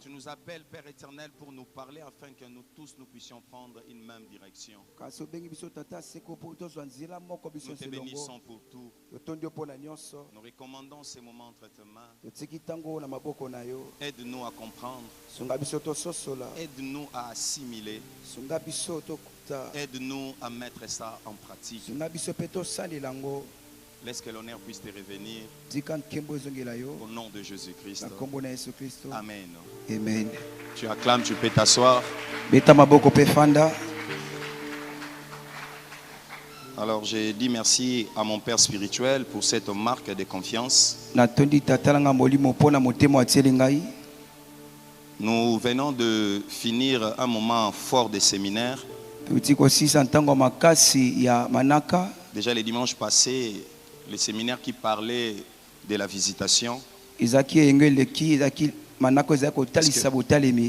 tu nous appelles, Père éternel, pour nous parler afin que nous tous nous puissions prendre une même direction. Nous te bénissons pour tout. Nous recommandons ces moments entre tes mains. Aide-nous à comprendre. Aide-nous à assimiler. Aide-nous à mettre ça en pratique. Laisse que l'honneur puisse te revenir. Au nom de Jésus-Christ. Amen. Amen. Tu acclames, tu peux t'asseoir. Alors j'ai dit merci à mon Père spirituel pour cette marque de confiance. Nous venons de finir un moment fort de séminaire. Déjà le dimanche passé, le séminaire qui parlait de la visitation. On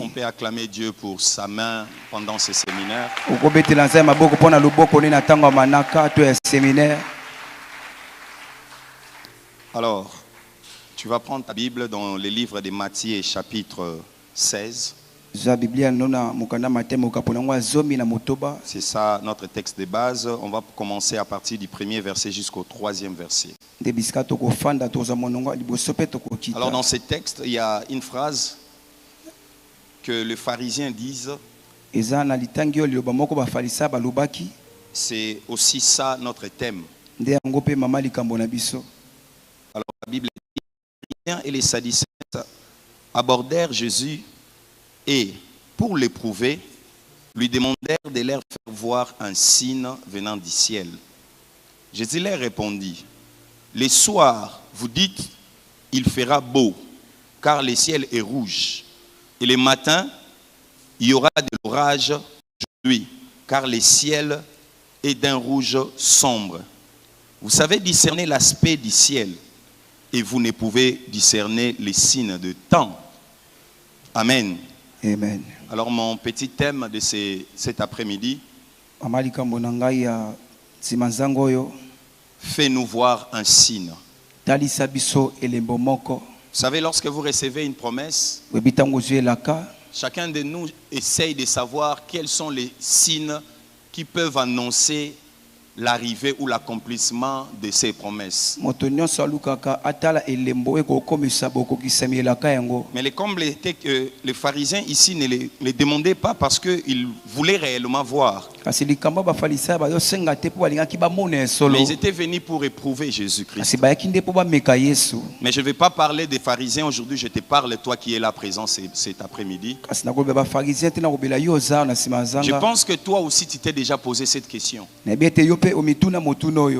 peut acclamer Dieu pour sa main pendant ce séminaire. Alors, tu vas prendre ta Bible dans le livre de Matthieu chapitre 16. C'est ça notre texte de base. On va commencer à partir du premier verset jusqu'au troisième verset. Alors dans ce texte, il y a une phrase que les pharisiens disent. C'est aussi ça notre thème. Alors la Bible dit, les pharisiens et les sadducéens abordèrent Jésus et, pour l'éprouver, lui demandèrent de leur faire voir un signe venant du ciel. Jésus leur répondit, « Les soirs, vous dites, il fera beau, car le ciel est rouge. Et le matin, il y aura de l'orage aujourd'hui, car le ciel est d'un rouge sombre. Vous savez discerner l'aspect du ciel, et vous ne pouvez discerner les signes de temps. » Amen. Amen. Alors mon petit thème de cet après-midi, fais-nous voir un signe. Vous savez, lorsque vous recevez une promesse, chacun de nous essaye de savoir quels sont les signes qui peuvent annoncer l'arrivée ou l'accomplissement de ces promesses. Mais le comble était que les pharisiens ici ne les demandaient pas parce qu'ils voulaient réellement voir. Mais ils étaient venus pour éprouver Jésus-Christ. Mais je ne vais pas parler des pharisiens aujourd'hui, je te parle toi qui es là présent cet après-midi. Je pense que toi aussi tu t'es déjà posé cette question.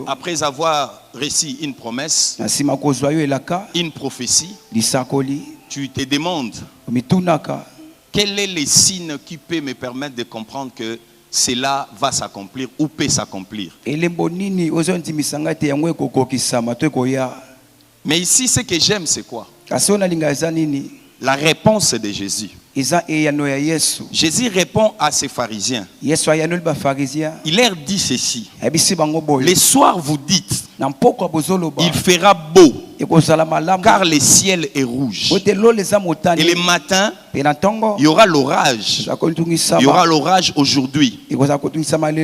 Après avoir reçu une promesse, une prophétie, tu te demandes quel est le signe qui peut me permettre de comprendre que cela va s'accomplir ou peut s'accomplir. Mais ici, ce que j'aime, c'est quoi? La réponse de Jésus. Jésus répond à ces pharisiens. Il leur dit ceci. Les soirs vous dites, il fera beau, car le ciel est rouge. Et le matin, il y aura l'orage. Il y aura l'orage aujourd'hui,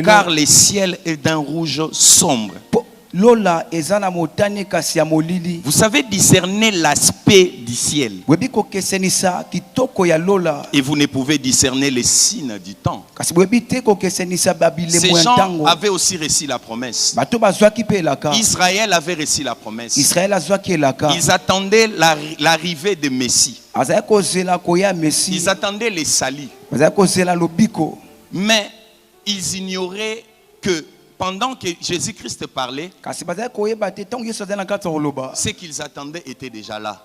car le ciel est d'un rouge sombre. Vous savez discerner l'aspect du ciel. Et vous ne pouvez discerner les signes du temps. Ces gens avaient aussi reçu la promesse. Israël avait reçu la promesse. Ils attendaient l'arrivée de Messie. Ils attendaient les salis. Mais ils ignoraient que pendant que Jésus-Christ parlait, ce qu'ils attendaient était déjà là.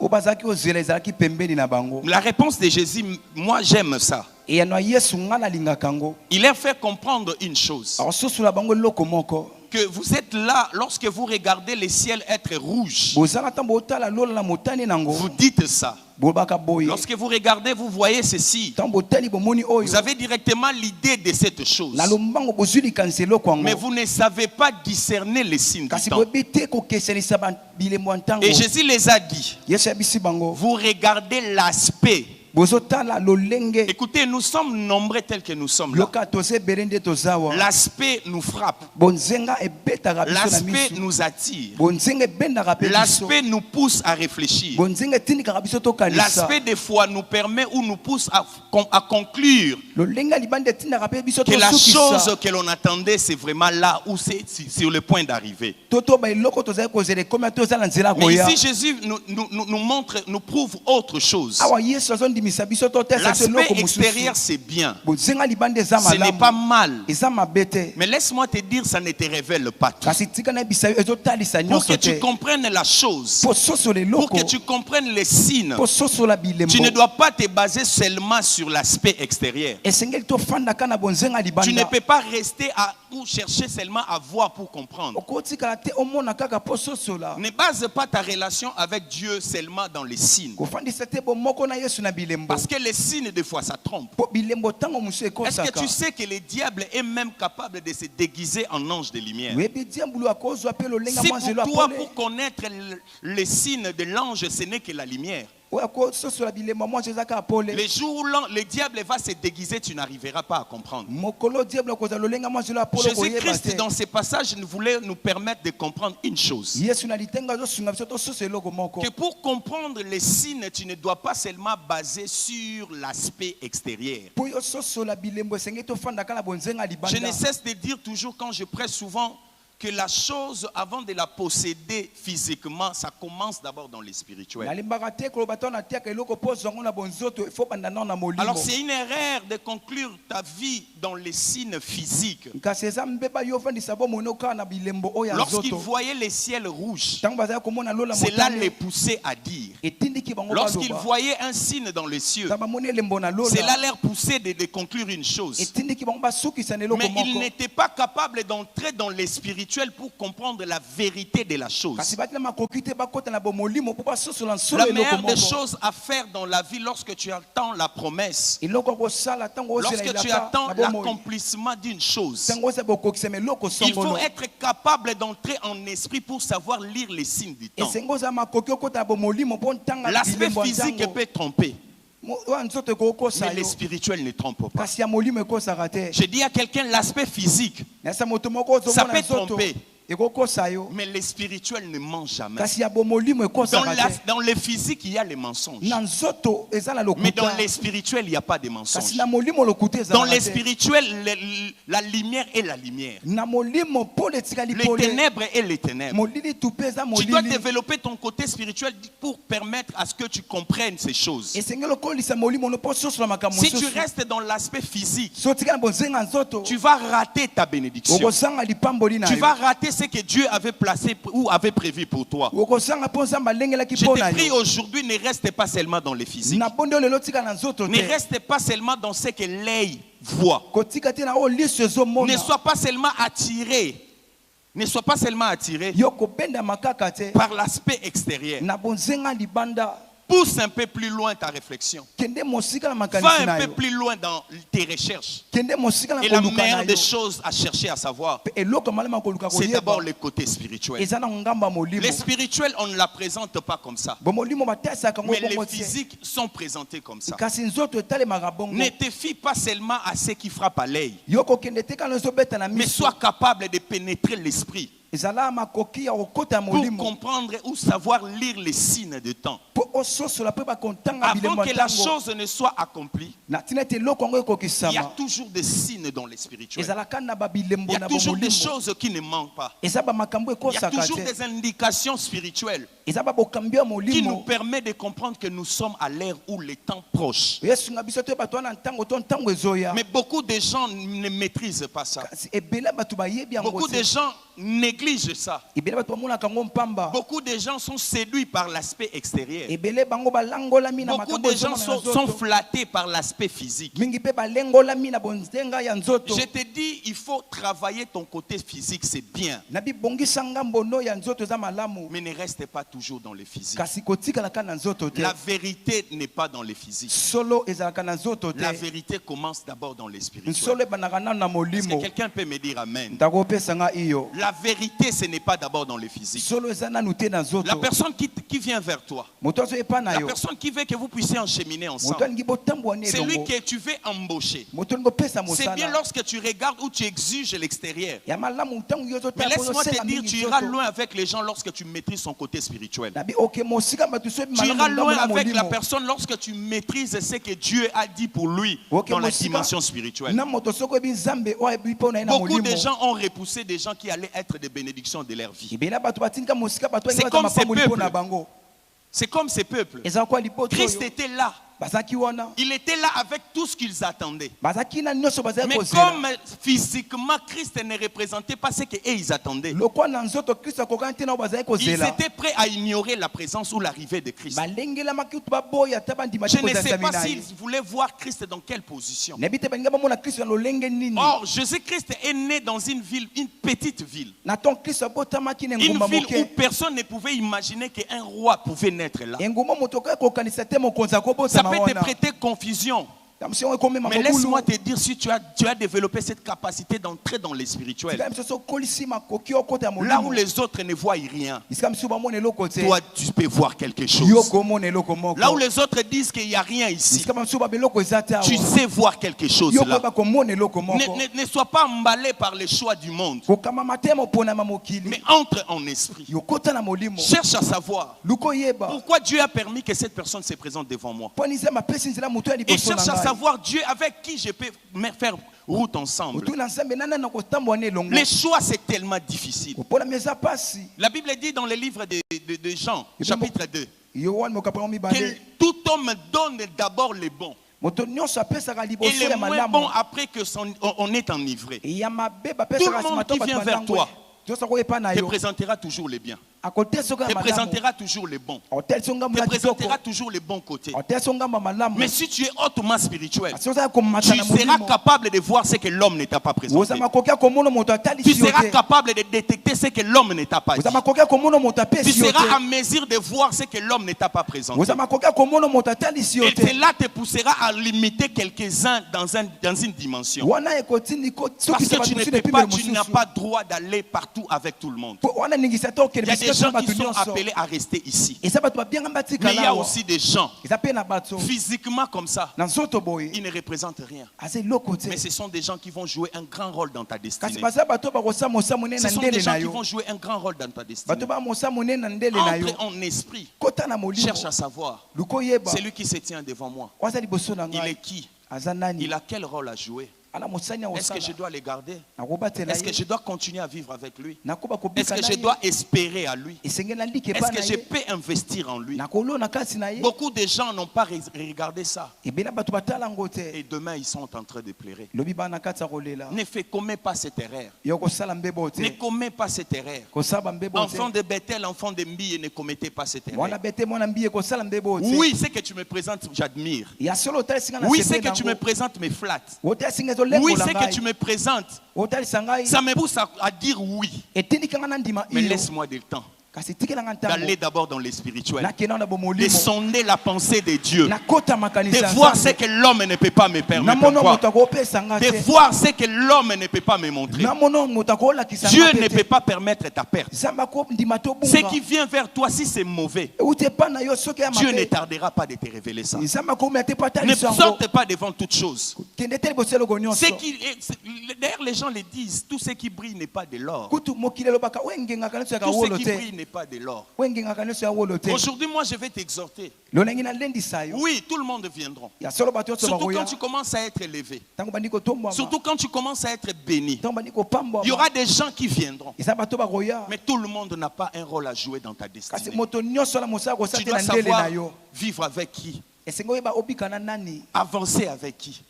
La réponse de Jésus, moi j'aime ça. Il leur fait comprendre une chose. que vous êtes là lorsque vous regardez le ciel être rouge. Vous dites ça. Lorsque vous regardez, vous voyez ceci. Vous avez directement l'idée de cette chose. Mais vous ne savez pas discerner les signes du temps. Et Jésus les a dit. Vous regardez l'aspect. Écoutez, nous sommes nombreux tels que nous sommes là. L'aspect nous frappe. L'aspect nous attire. L'aspect nous pousse à réfléchir. L'aspect des fois nous permet ou nous pousse à conclure que la chose que l'on attendait, c'est vraiment là où c'est sur le point d'arriver. Mais ici Jésus nous montre, nous prouve autre chose. L'aspect extérieur c'est bien, ce n'est pas mal, mais laisse-moi te dire, ça ne te révèle pas tout. Pour que tu comprennes la chose, pour que tu comprennes les signes, tu ne dois pas te baser seulement sur l'aspect extérieur. Tu ne peux pas rester ou chercher seulement à voir pour comprendre. Ne base pas ta relation avec Dieu seulement dans les signes. Parce que les signes, des fois, ça trompe. Est-ce que tu sais que le diable est même capable de se déguiser en ange de lumière? Si pour toi, pour connaître les signes de l'ange, ce n'est que la lumière. Les jours où le diable va se déguiser, tu n'arriveras pas à comprendre. Jésus-Christ, dans ces passages, voulait nous permettre de comprendre une chose. Que pour comprendre les signes, tu ne dois pas seulement baser sur l'aspect extérieur. Je ne cesse de dire toujours quand je prêche souvent que la chose, avant de la posséder physiquement, ça commence d'abord dans le spirituel. Alors c'est une erreur de conclure ta vie dans les signes physiques. Lorsqu'il voyait les ciels rouges, cela les poussait à dire. Lorsqu'il voyait un signe dans les cieux, cela leur poussait de conclure une chose. Mais il n'était pas capable d'entrer dans les spirituels pour comprendre la vérité de la chose. La meilleure des choses à faire dans la vie lorsque tu attends la promesse, lorsque tu attends l'accomplissement d'une chose, il faut être capable d'entrer en esprit pour savoir lire les signes du temps. L'aspect physique peut tromper, mais le spirituel ne trompe pas. Je dis à quelqu'un, l'aspect physique, ça peut tromper, mais le spirituel ne ment jamais. Dans le physique, il y a les mensonges. Mais dans le spirituel, il n'y a pas de mensonges. Dans le spirituel, la lumière est la lumière. Les ténèbres est les ténèbres. Tu dois développer ton côté spirituel pour permettre à ce que tu comprennes ces choses. Si tu restes dans l'aspect physique, tu vas rater ta bénédiction. Tu vas rater ce que Dieu avait placé ou avait prévu pour toi. Je te prie aujourd'hui, ne reste pas seulement dans les physiques. Ne reste pas seulement dans ce que l'œil voit. Ne sois pas seulement attiré. Ne sois pas seulement attiré par l'aspect extérieur. Pousse un peu plus loin ta réflexion. Va un peu plus loin dans tes recherches. Et la meilleure des choses à chercher à savoir, c'est d'abord le côté spirituel. Les spirituels, on ne la présente pas comme ça. Mais les physiques sont présentés comme ça. Ne te fie pas seulement à ce qui frappe à l'œil, mais sois capable de pénétrer l'esprit pour comprendre ou savoir lire les signes de temps. Avant que la chose ne soit accomplie, il y a toujours des signes dans les spirituels. Il y a toujours des choses qui ne manquent pas. Il y a toujours des indications spirituelles qui nous permettent de comprendre que nous sommes à l'ère où le temps proche. Mais beaucoup de gens ne maîtrisent pas ça. Beaucoup de gens négligent ça. Beaucoup de gens sont séduits par l'aspect extérieur. Beaucoup de gens sont flattés par l'aspect physique. Je te dis, il faut travailler ton côté physique, c'est bien. Mais ne reste pas toujours dans le physique. La vérité n'est pas dans le physique. La vérité commence d'abord dans le spirituel. Est-ce que quelqu'un peut me dire amen? La vérité, ce n'est pas d'abord dans le physique. La personne qui vient vers toi, la personne qui veut que vous puissiez encheminer ensemble, c'est lui que tu veux embaucher. C'est bien lorsque tu regardes où tu exiges l'extérieur. Mais laisse-moi te dire, tu iras loin avec les gens lorsque tu maîtrises son côté spirituel. Tu iras loin avec la personne lorsque tu maîtrises ce que Dieu a dit pour lui dans la dimension spirituelle. Beaucoup de gens ont repoussé des gens qui allaient être des bénédictions de leur vie. C'est comme ces peuples. Christ était là. Il était là avec tout ce qu'ils attendaient. Mais comme physiquement Christ ne représentait pas ce qu'ils attendaient, ils étaient prêts à ignorer la présence ou l'arrivée de Christ. Je ne sais pas s'ils voulaient voir Christ dans quelle position. Or, Jésus-Christ est né dans une ville, une petite ville. Une ville où personne ne pouvait imaginer qu'un roi pouvait naître là. Ça peut te prêter confusion. Mais laisse-moi te dire, si tu as développé cette capacité d'entrer dans les spirituels, là où les autres ne voient rien, toi tu peux voir quelque chose. Là où les autres disent qu'il n'y a rien ici, tu sais voir quelque chose là. Ne sois pas emballé par les choix du monde, mais entre en esprit. Cherche à savoir pourquoi Dieu a permis que cette personne se présente devant moi. Et cherche à savoir Dieu avec qui je peux faire route ensemble. Les choix, c'est tellement difficile. La Bible dit dans le livre de Jean, chapitre 2, que tout homme donne d'abord les bons et les moins bons après qu'on est enivré. Tout le monde qui vient vers toi te présentera toujours les biens. Te présentera toujours les bons. Te présentera toujours les bons côtés. Mais si tu es hautement spirituel, tu seras capable de voir ce que l'homme ne t'a pas présenté. Tu seras capable de détecter ce que l'homme ne t'a pas dit. Tu seras en mesure de voir ce que l'homme ne t'a pas présenté. Et cela te poussera à limiter quelques-uns dans une dimension. Parce que tu n'as pas droit d'aller partout avec tout le monde. Il y a des gens qui sont appelés à rester ici. Mais il y a aussi des gens physiquement comme ça, ils ne représentent rien. Mais ce sont des gens qui vont jouer un grand rôle dans ta destinée. Ce sont des gens qui vont jouer un grand rôle dans ta destinée. Entre en esprit. Cherche à savoir. Celui qui se tient devant moi, il est qui? Il a quel rôle à jouer? Est-ce que je dois les garder? Est-ce que je dois continuer à vivre avec lui? Est-ce que je dois espérer à lui? Est-ce que je peux investir en lui? Beaucoup de gens n'ont pas regardé ça. Et demain, ils sont en train de pleurer. Ne commets pas cette erreur. Ne commets pas cette erreur. Enfant de Bethel, enfant de Mbi, ne commettez pas cette erreur. Oui, c'est que tu me présentes, j'admire. Oui, c'est que tu me présentes, me flatte. Oui, c'est que tu me présentes. Ça me pousse à dire oui. Mais laisse-moi du temps d'aller d'abord dans les spirituels, de sonder la pensée de Dieu, de voir ce que l'homme ne peut pas me permettre, de voir ce que l'homme ne peut pas me montrer. Dieu ne peut pas permettre ta perte. Ce qui vient vers toi, si c'est mauvais, Dieu ne tardera pas de te révéler ça. Ne sorte pas devant toute chose. D'ailleurs, les gens le disent, tout ce qui brille n'est pas de l'or. Tout ce qui brille n'est pas de l'or. Aujourd'hui, moi, je vais t'exhorter. Oui, tout le monde viendra. Surtout quand tu commences à être élevé. Surtout quand tu commences à être béni. Il y aura des gens qui viendront. Mais tout le monde n'a pas un rôle à jouer dans ta destinée. Tu dois savoir vivre avec qui Avancer avec qui?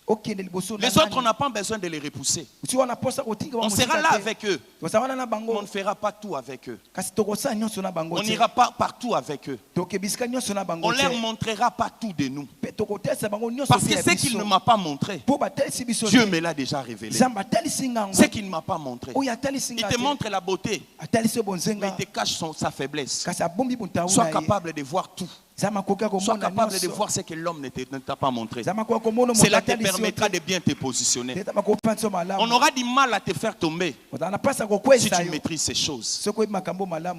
Les autres, on n'a pas besoin de les repousser. On sera là avec eux. Mais on ne fera pas tout avec eux. On n'ira pas partout avec eux. On ne leur montrera pas tout de nous. Parce que ce qu'il ne m'a pas montré, Dieu me l'a déjà révélé. Ce qu'il ne m'a pas montré, il te montre la beauté, mais il te cache sa faiblesse. Sois capable de voir tout. Sois capable de voir ce que l'homme ne t'a pas montré. Cela te permettra de bien te positionner. On aura du mal à te faire tomber si tu maîtrises ces choses.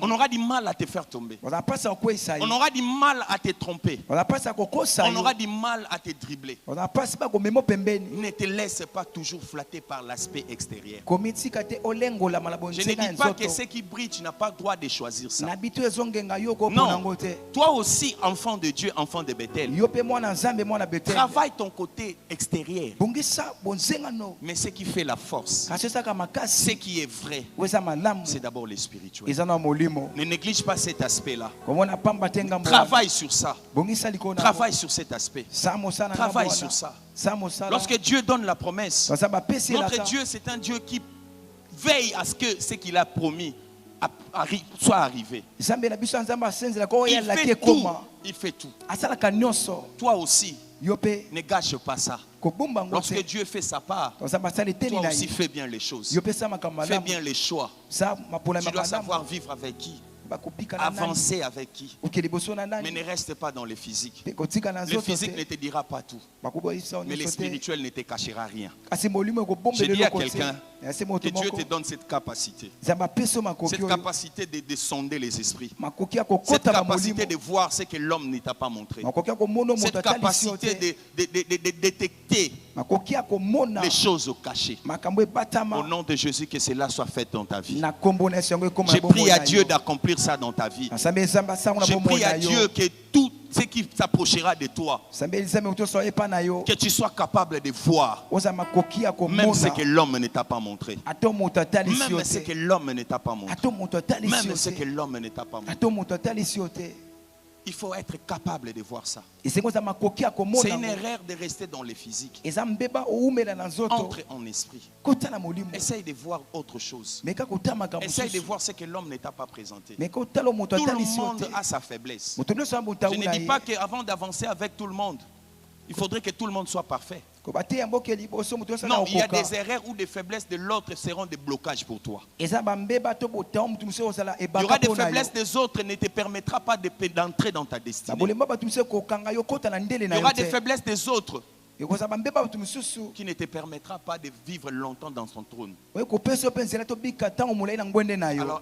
On aura du mal à te faire tomber. On aura du mal à te tromper. On aura du mal à te dribbler. Ne te laisse pas toujours flatter par l'aspect extérieur. Je ne dis pas que ce qui brille, tu n'as pas le droit de choisir ça. Non, toi aussi, enfant de Dieu, enfant de Bethel, travaille ton côté extérieur. Mais ce qui fait la force, ce qui est vrai, c'est d'abord le spirituel. Ne néglige pas cet aspect-là. Travaille sur ça. Travaille sur cet aspect. Travaille sur ça. Lorsque Dieu donne la promesse, notre Dieu, c'est un Dieu qui veille à ce que ce qu'il a promis soit arrivé. Il fait tout. Il fait tout. Toi aussi, ne gâche pas ça. Lorsque Dieu fait sa part, toi aussi fais bien les choses. Fais bien les choix. Tu dois savoir vivre avec qui, avancer avec qui, mais ne reste pas dans le physique. Le physique ne te dira pas tout, mais le spirituel ne te cachera rien. Je dis à quelqu'un que Dieu te donne cette capacité de sonder les esprits, cette capacité de voir ce que l'homme ne t'a pas montré, cette capacité de détecter les choses cachées. Au nom de Jésus, que cela soit fait dans ta vie. Je prie à Dieu d'accomplir ça dans ta vie. Je prie à Dieu que tout ce qui s'approchera de toi, que tu sois capable de voir même ce que l'homme ne t'a pas montré, même ce que l'homme ne t'a pas montré, même ce que l'homme ne t'a pas montré. Il faut être capable de voir ça. C'est une erreur de rester dans le physique. Entre en esprit. Essaye de voir autre chose. Essaye de voir ce que l'homme ne t'a pas présenté. Tout le monde a sa faiblesse. Je ne dis pas qu'avant d'avancer avec tout le monde, il faudrait que tout le monde soit parfait. Non, il y a des erreurs ou des faiblesses de l'autre seront des blocages pour toi. Il y aura des faiblesses des autres ne te permettra pas d'entrer dans ta destinée. Il y aura des faiblesses des autres qui ne te permettra pas de vivre longtemps dans son trône. Alors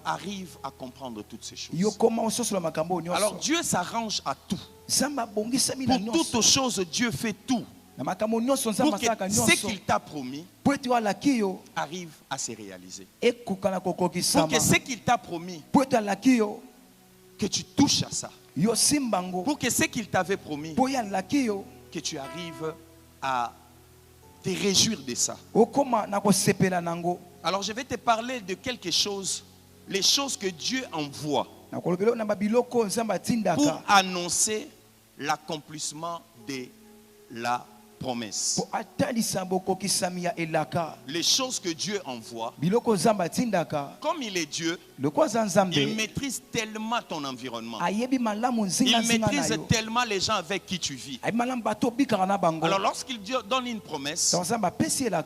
arrive à comprendre toutes ces choses. Alors Dieu s'arrange à tout. Pour toutes choses, Dieu fait tout. Pour que ce qu'il t'a promis arrive à se réaliser. Pour que ce qu'il t'a promis, que tu touches à ça. Pour que ce qu'il t'avait promis, que tu arrives à te réjouir de ça. Alors je vais te parler de quelque chose, les choses que Dieu envoie pour annoncer l'accomplissement de la promesse. Les choses que Dieu envoie, comme il est Dieu, il maîtrise tellement ton environnement. Il maîtrise tellement les gens avec qui tu vis. Alors lorsqu'il donne une promesse,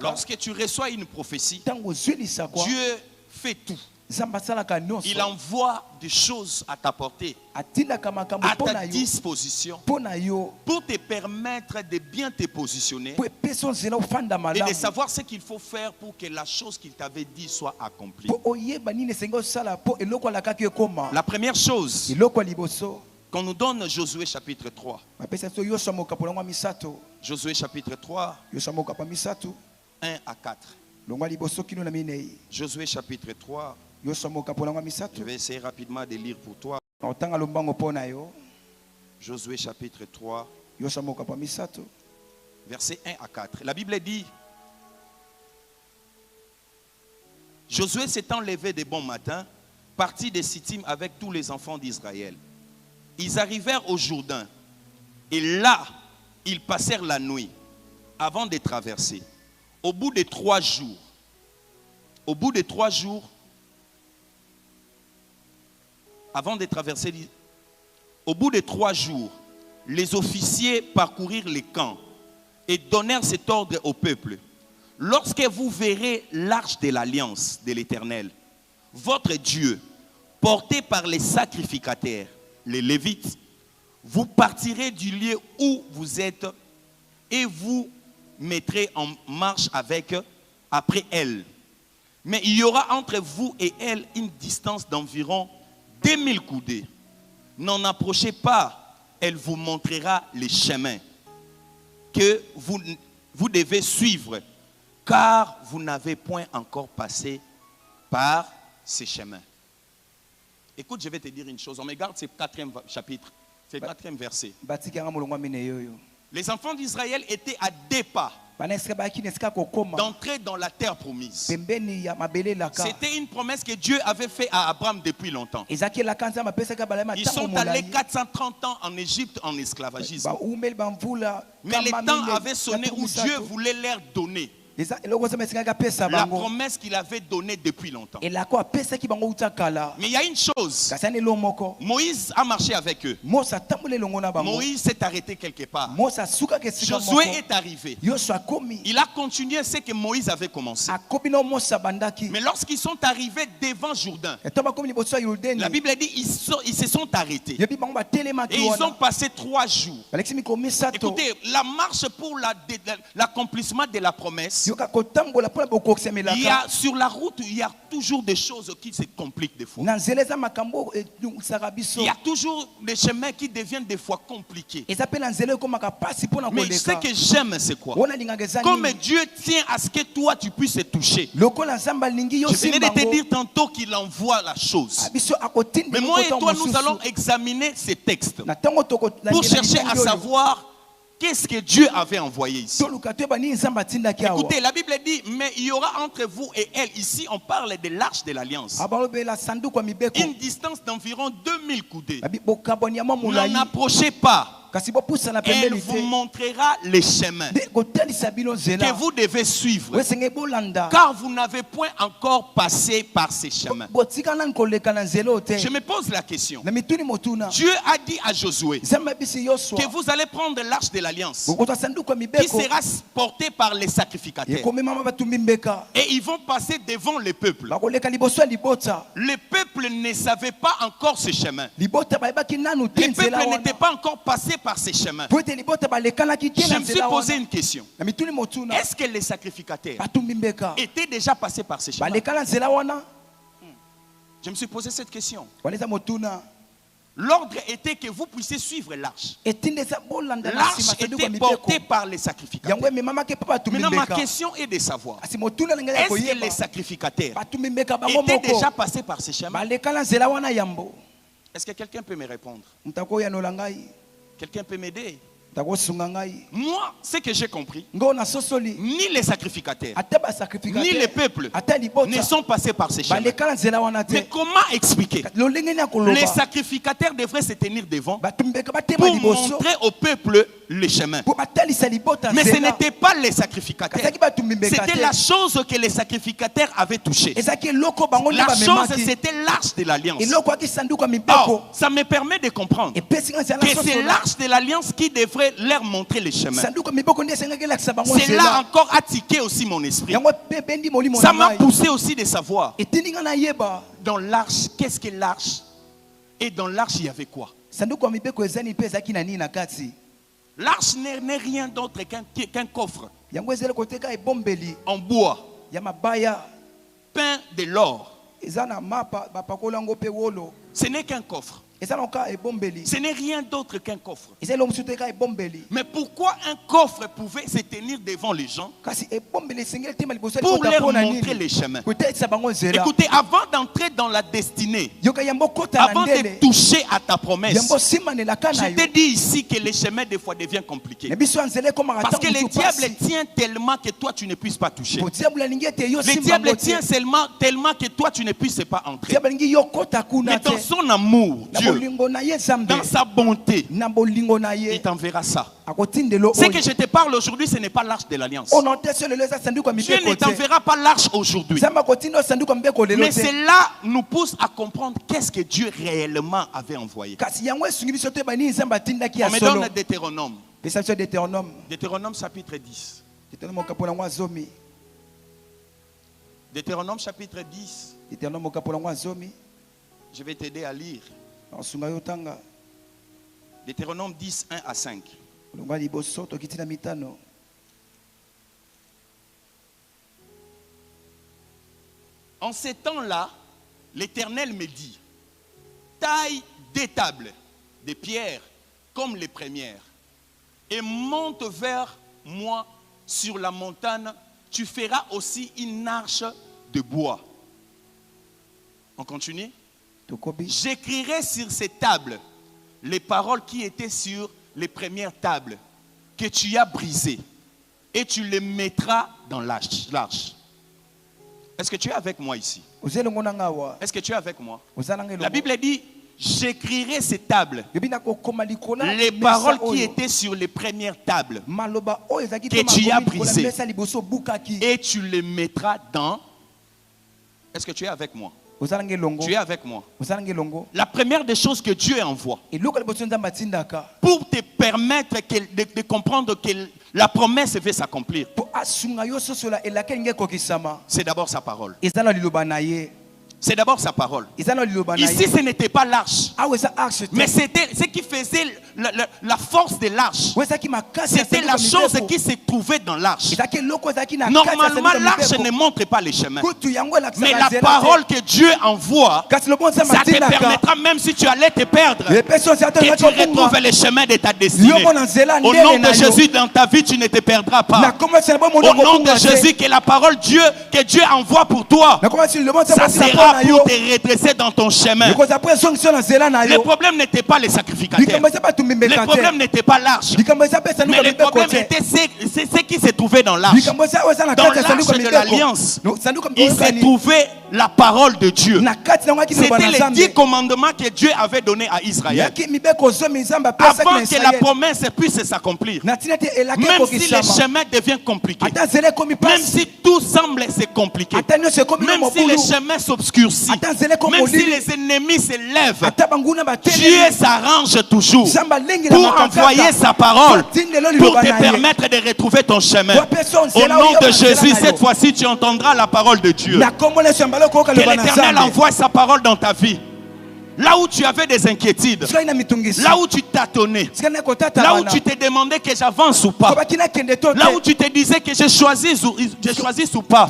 lorsque tu reçois une prophétie, Dieu fait tout. Il envoie des choses à t'apporter, à ta disposition, pour te permettre de bien te positionner et de savoir ce qu'il faut faire pour que la chose qu'il t'avait dit soit accomplie. La première chose qu'on nous donne, Josué chapitre 3. Josué chapitre 3, 1 à 4. Josué chapitre 3. Je vais essayer rapidement de lire pour toi. Josué chapitre 3, versets 1 à 4. La Bible dit: Josué s'étant levé de bon matin, partit de Sittim avec tous les enfants d'Israël. Ils arrivèrent au Jourdain. Et là, ils passèrent la nuit avant de traverser. Au bout de 3 jours, avant de traverser, au bout de 3 jours, les officiers parcoururent les camps et donnèrent cet ordre au peuple. Lorsque vous verrez l'arche de l'alliance de l'Éternel, votre Dieu, porté par les sacrificateurs, les Lévites, vous partirez du lieu où vous êtes et vous mettrez en marche après elle. Mais il y aura entre vous et elle une distance d'environ 2000 coudées. N'en approchez pas, elle vous montrera les chemins que vous devez suivre, car vous n'avez point encore passé par ces chemins. Écoute, je vais te dire une chose. On regarde ce 4e chapitre, ce 4e verset. Les enfants d'Israël étaient à 2 pas d'entrer dans la terre promise. C'était une promesse que Dieu avait faite à Abraham depuis longtemps. Ils sont allés 430 ans en Égypte en esclavagisme. Mais le temps avait sonné où Dieu voulait leur donner la promesse qu'il avait donnée depuis longtemps. Mais il y a une chose. Moïse a marché avec eux. Moïse s'est arrêté quelque part. Josué est arrivé. Il a continué ce que Moïse avait commencé. Mais lorsqu'ils sont arrivés devant Jourdain, la Bible dit ils se sont arrêtés. Et ils ont passé 3 jours. Écoutez, la marche pour l'accomplissement de la promesse, il y a sur la route, il y a toujours des choses qui se compliquent des fois. Il y a toujours des chemins qui deviennent des fois compliqués. Mais ce que j'aime, c'est quoi? Comme Dieu tient à ce que toi tu puisses toucher. Je venais de te dire tantôt qu'il envoie la chose. Mais moi et toi, nous allons examiner ces textes pour chercher à savoir qu'est-ce que Dieu avait envoyé ici. Écoutez, la Bible dit, mais il y aura entre vous et elle, ici on parle de l'arche de l'alliance, une distance d'environ 2000 coudées. N'en approchez pas. Elle vous montrera les chemins que vous devez suivre, car vous n'avez point encore passé par ces chemins. Je me pose la question. Dieu a dit à Josué que vous allez prendre l'arche de l'alliance qui sera portée par les sacrificateurs, et ils vont passer devant le peuple. Le peuple ne savait pas encore ce chemin. Le peuple n'était pas encore passé par ces chemins. Je me suis posé une question. Est-ce que les sacrificateurs étaient déjà passés par ces chemins? Je me suis posé cette question. L'ordre était que vous puissiez suivre l'arche. L'arche était portée par les sacrificateurs. Maintenant, ma question est de savoir, est-ce que les sacrificateurs étaient déjà passés par ces chemins? Est-ce que quelqu'un peut me répondre? Quelqu'un peut m'aider? Moi, ce que j'ai compris, ni les sacrificateurs, ni les peuples ne sont passés par ces chemins. Mais comment expliquer? Les sacrificateurs devraient se tenir devant pour montrer au peuple les chemins. Mais ce n'était pas les sacrificateurs. C'était la chose que les sacrificateurs avaient touchée. La chose, c'était l'arche de l'alliance. Or, ça me permet de comprendre que c'est l'arche de l'alliance qui devrait leur montrer les chemins. Cela encore a tiqué aussi mon esprit. Ça m'a poussé aussi de savoir dans l'arche, qu'est-ce que l'arche? Et dans l'arche, il y avait quoi? L'arche n'est rien d'autre qu'un coffre en bois peint de l'or. Ce n'est qu'un coffre. Ce n'est rien d'autre qu'un coffre. Mais pourquoi un coffre pouvait se tenir devant les gens pour leur montrer les chemins? Écoutez, avant d'entrer dans la destinée, avant de toucher à ta promesse, je t'ai dit ici que les chemins des fois deviennent compliqués. Parce que le diable tient tellement que toi tu ne puisses pas toucher. Le diable tient tellement que toi tu ne puisses pas entrer. Mais dans son amour, Dieu dans sa bonté, il t'enverra ça. Ce que je te parle aujourd'hui, ce n'est pas l'arche de l'alliance. Dieu ne t'enverra pas l'arche aujourd'hui. Mais cela nous pousse à comprendre qu'est-ce que Dieu réellement avait envoyé. On me donne Deutéronome. Deutéronome chapitre 10. Deutéronome chapitre 10. Je vais t'aider à lire. Deutéronome 10, 1 à 5. En ces temps-là, l'Éternel me dit, taille des tables de pierre comme les premières et monte vers moi sur la montagne. Tu feras aussi une arche de bois. On continue. J'écrirai sur ces tables les paroles qui étaient sur les premières tables que tu as brisées et tu les mettras dans l'arche. Est-ce que tu es avec moi ici? Est-ce que tu es avec moi? La Bible dit, j'écrirai ces tables, les paroles qui étaient sur les premières tables que tu as brisées et tu les mettras dans... Est-ce que tu es avec moi? Tu es avec moi. La première des choses que Dieu envoie pour te permettre de comprendre que la promesse va s'accomplir, c'est d'abord sa parole. C'est d'abord sa parole. Ici, ce n'était pas l'arche, mais c'était ce qui faisait la force de l'arche. C'était la chose qui se trouvait dans l'arche. Normalement, l'arche ne montre pas les chemins. Mais la parole que Dieu envoie, ça te permettra, même si tu allais te perdre, que tu retrouves les chemins de ta destinée. Au nom de Jésus, dans ta vie, tu ne te perdras pas. Au nom de Jésus, que la parole que Dieu envoie pour toi, ça sera pour te redresser dans ton chemin. Le problème n'était pas les sacrificateurs. Le problème n'était pas l'arche. Mais le problème était ce qui se trouvait dans l'arche. Dans l'arche de l'alliance, il se trouvait la parole de Dieu. C'était les 10 commandements que Dieu avait donnés à Israël avant que la promesse puisse s'accomplir. Même si les chemins deviennent compliqués, même si tout semble se compliquer, même si les chemins s'obscurcissent, même si les ennemis se lèvent, Dieu s'arrange toujours pour envoyer sa parole, pour te permettre de retrouver ton chemin. Au nom de Jésus, cette fois-ci, tu entendras la parole de Dieu. Que l'Éternel envoie sa parole dans ta vie. Là où tu avais des inquiétudes, là où tu tâtonnais, là où tu te demandais que j'avance ou pas, là où tu te disais que je choisis ou pas,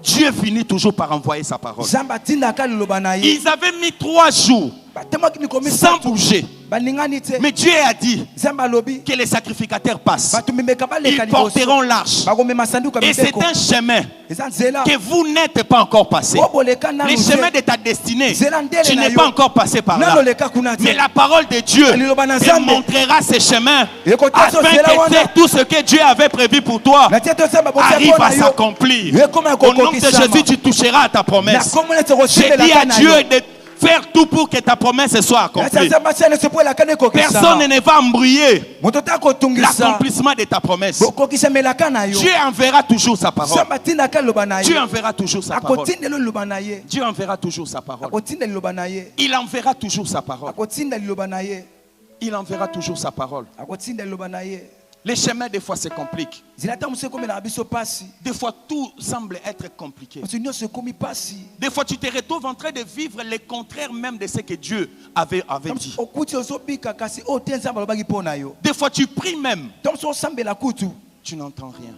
Dieu finit toujours par envoyer sa parole. Ils avaient mis 3 jours sans bouger. Mais Dieu a dit que les sacrificateurs passent. Ils porteront l'arche. Et c'est un chemin que vous n'êtes pas encore passé. Les chemins de ta destinée, tu n'es pas encore passé par là. Mais la parole de Dieu te montrera ces chemins afin que tout ce que Dieu avait prévu pour toi arrive à s'accomplir. Au nom de Jésus, tu toucheras à ta promesse. J'ai dit à Dieu de faire tout pour que ta promesse soit accomplie. Personne ne va embrouiller l'accomplissement de ta promesse. Dieu enverra toujours sa parole. Dieu enverra toujours sa parole. Dieu enverra toujours sa parole. Il enverra toujours sa parole. Il enverra toujours sa parole. Les chemins, des fois, se compliquent. Des fois, tout semble être compliqué. Des fois, tu te retrouves en train de vivre le contraire même de ce que Dieu avait dit. Des fois, tu pries même. Tu n'entends rien.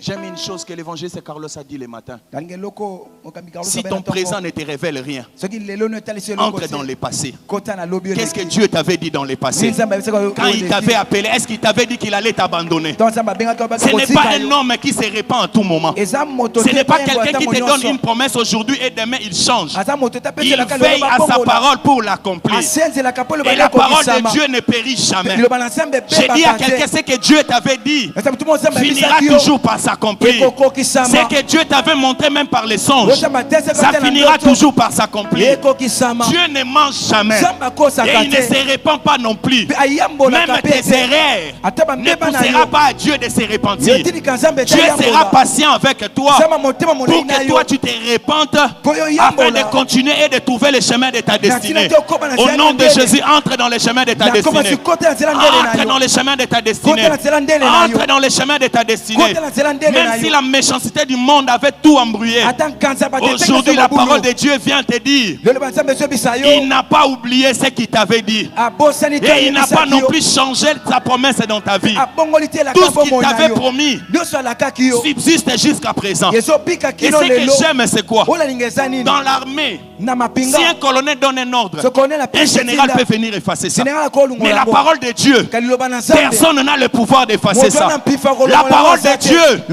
J'aime une chose que l'évangéliste Carlos a dit le matin. Si ton présent ne te révèle rien, entre dans le passé. Qu'est-ce que Dieu t'avait dit dans le passé? Quand il t'avait appelé, est-ce qu'il t'avait dit qu'il allait t'abandonner? Ce n'est pas un homme qui se répand à tout moment. Ce n'est pas quelqu'un qui te donne une promesse aujourd'hui et demain il change. Il veille à sa parole pour l'accomplir. Et la parole de Dieu ne périt jamais. J'ai dit à quelqu'un ce que Dieu t'avait dit. finira toujours par s'accomplir. C'est que Dieu t'avait montré même par les songes. Ça finira toujours par s'accomplir. Dieu ne mange jamais. Et il ne se répand pas non plus. Même tes erreurs ne poussera pas à Dieu de se repentir. Dieu sera patient avec toi pour que toi tu te répandes afin de continuer et de trouver le chemin de ta destinée. Au nom de Jésus, entre dans le chemin de ta destinée. Entre dans le chemin de ta destinée. Entre dans le chemin de ta destinée. Même si la méchanceté du monde avait tout embrouillé, aujourd'hui la parole de Dieu vient te dire, il n'a pas oublié ce qu'il t'avait dit. Et il n'a pas non plus changé sa promesse dans ta vie. Tout ce qu'il t'avait promis subsiste jusqu'à présent. Et ce que j'aime, c'est quoi? Dans l'armée, si un colonel donne un ordre, un général peut venir effacer ça. Mais la parole de Dieu, personne n'a le pouvoir d'effacer ça. La parole de Dieu,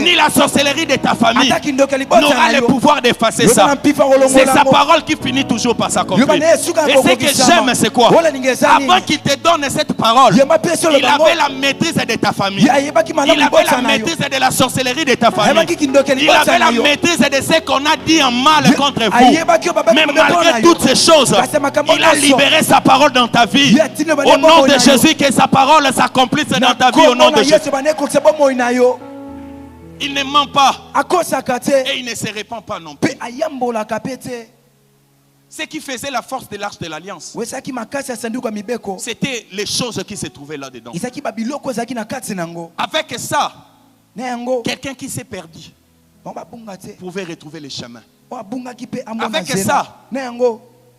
ni la sorcellerie de ta famille n'aura le pouvoir d'effacer ça. C'est sa parole qui finit toujours par s'accomplir. Et ce que j'aime, c'est quoi? Avant qu'il te donne cette parole, il avait la maîtrise de ta famille. Il avait la maîtrise de la sorcellerie de ta famille. Il avait la maîtrise de ce qu'on a dit en mal contre vous. Mais malgré toutes ces choses, il a libéré sa parole dans ta vie. Au nom de Jésus, que sa parole s'accomplisse dans ta vie. Au nom de Jésus. Il ne ment pas. Et il ne se répand pas non plus. Ce qui faisait la force de l'arche de l'alliance, c'était les choses qui se trouvaient là-dedans. Avec ça, quelqu'un qui s'est perdu pouvait retrouver les chemins. Avec ça,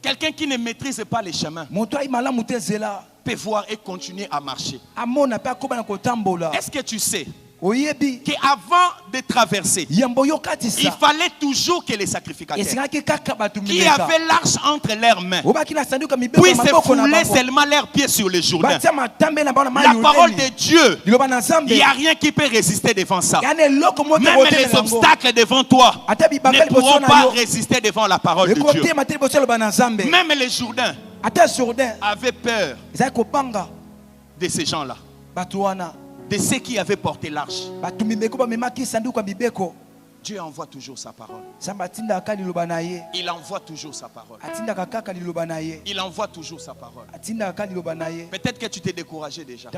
quelqu'un qui ne maîtrise pas les chemins peut voir et continuer à marcher. Est-ce que tu sais qu'avant de traverser, il fallait toujours que les sacrificateurs qui avaient l'arche entre leurs mains puissent fouler seulement leurs pieds sur le Jourdain? La parole de Dieu, il n'y a rien qui peut résister devant ça. Même les obstacles devant toi ne pourront pas résister devant la parole de Dieu. Même les Jourdains avaient peur de ces gens-là, de ceux qui avaient porté l'arche. Dieu envoie toujours sa parole. Il envoie toujours sa parole. Il envoie toujours sa parole. Peut-être que tu t'es découragé déjà.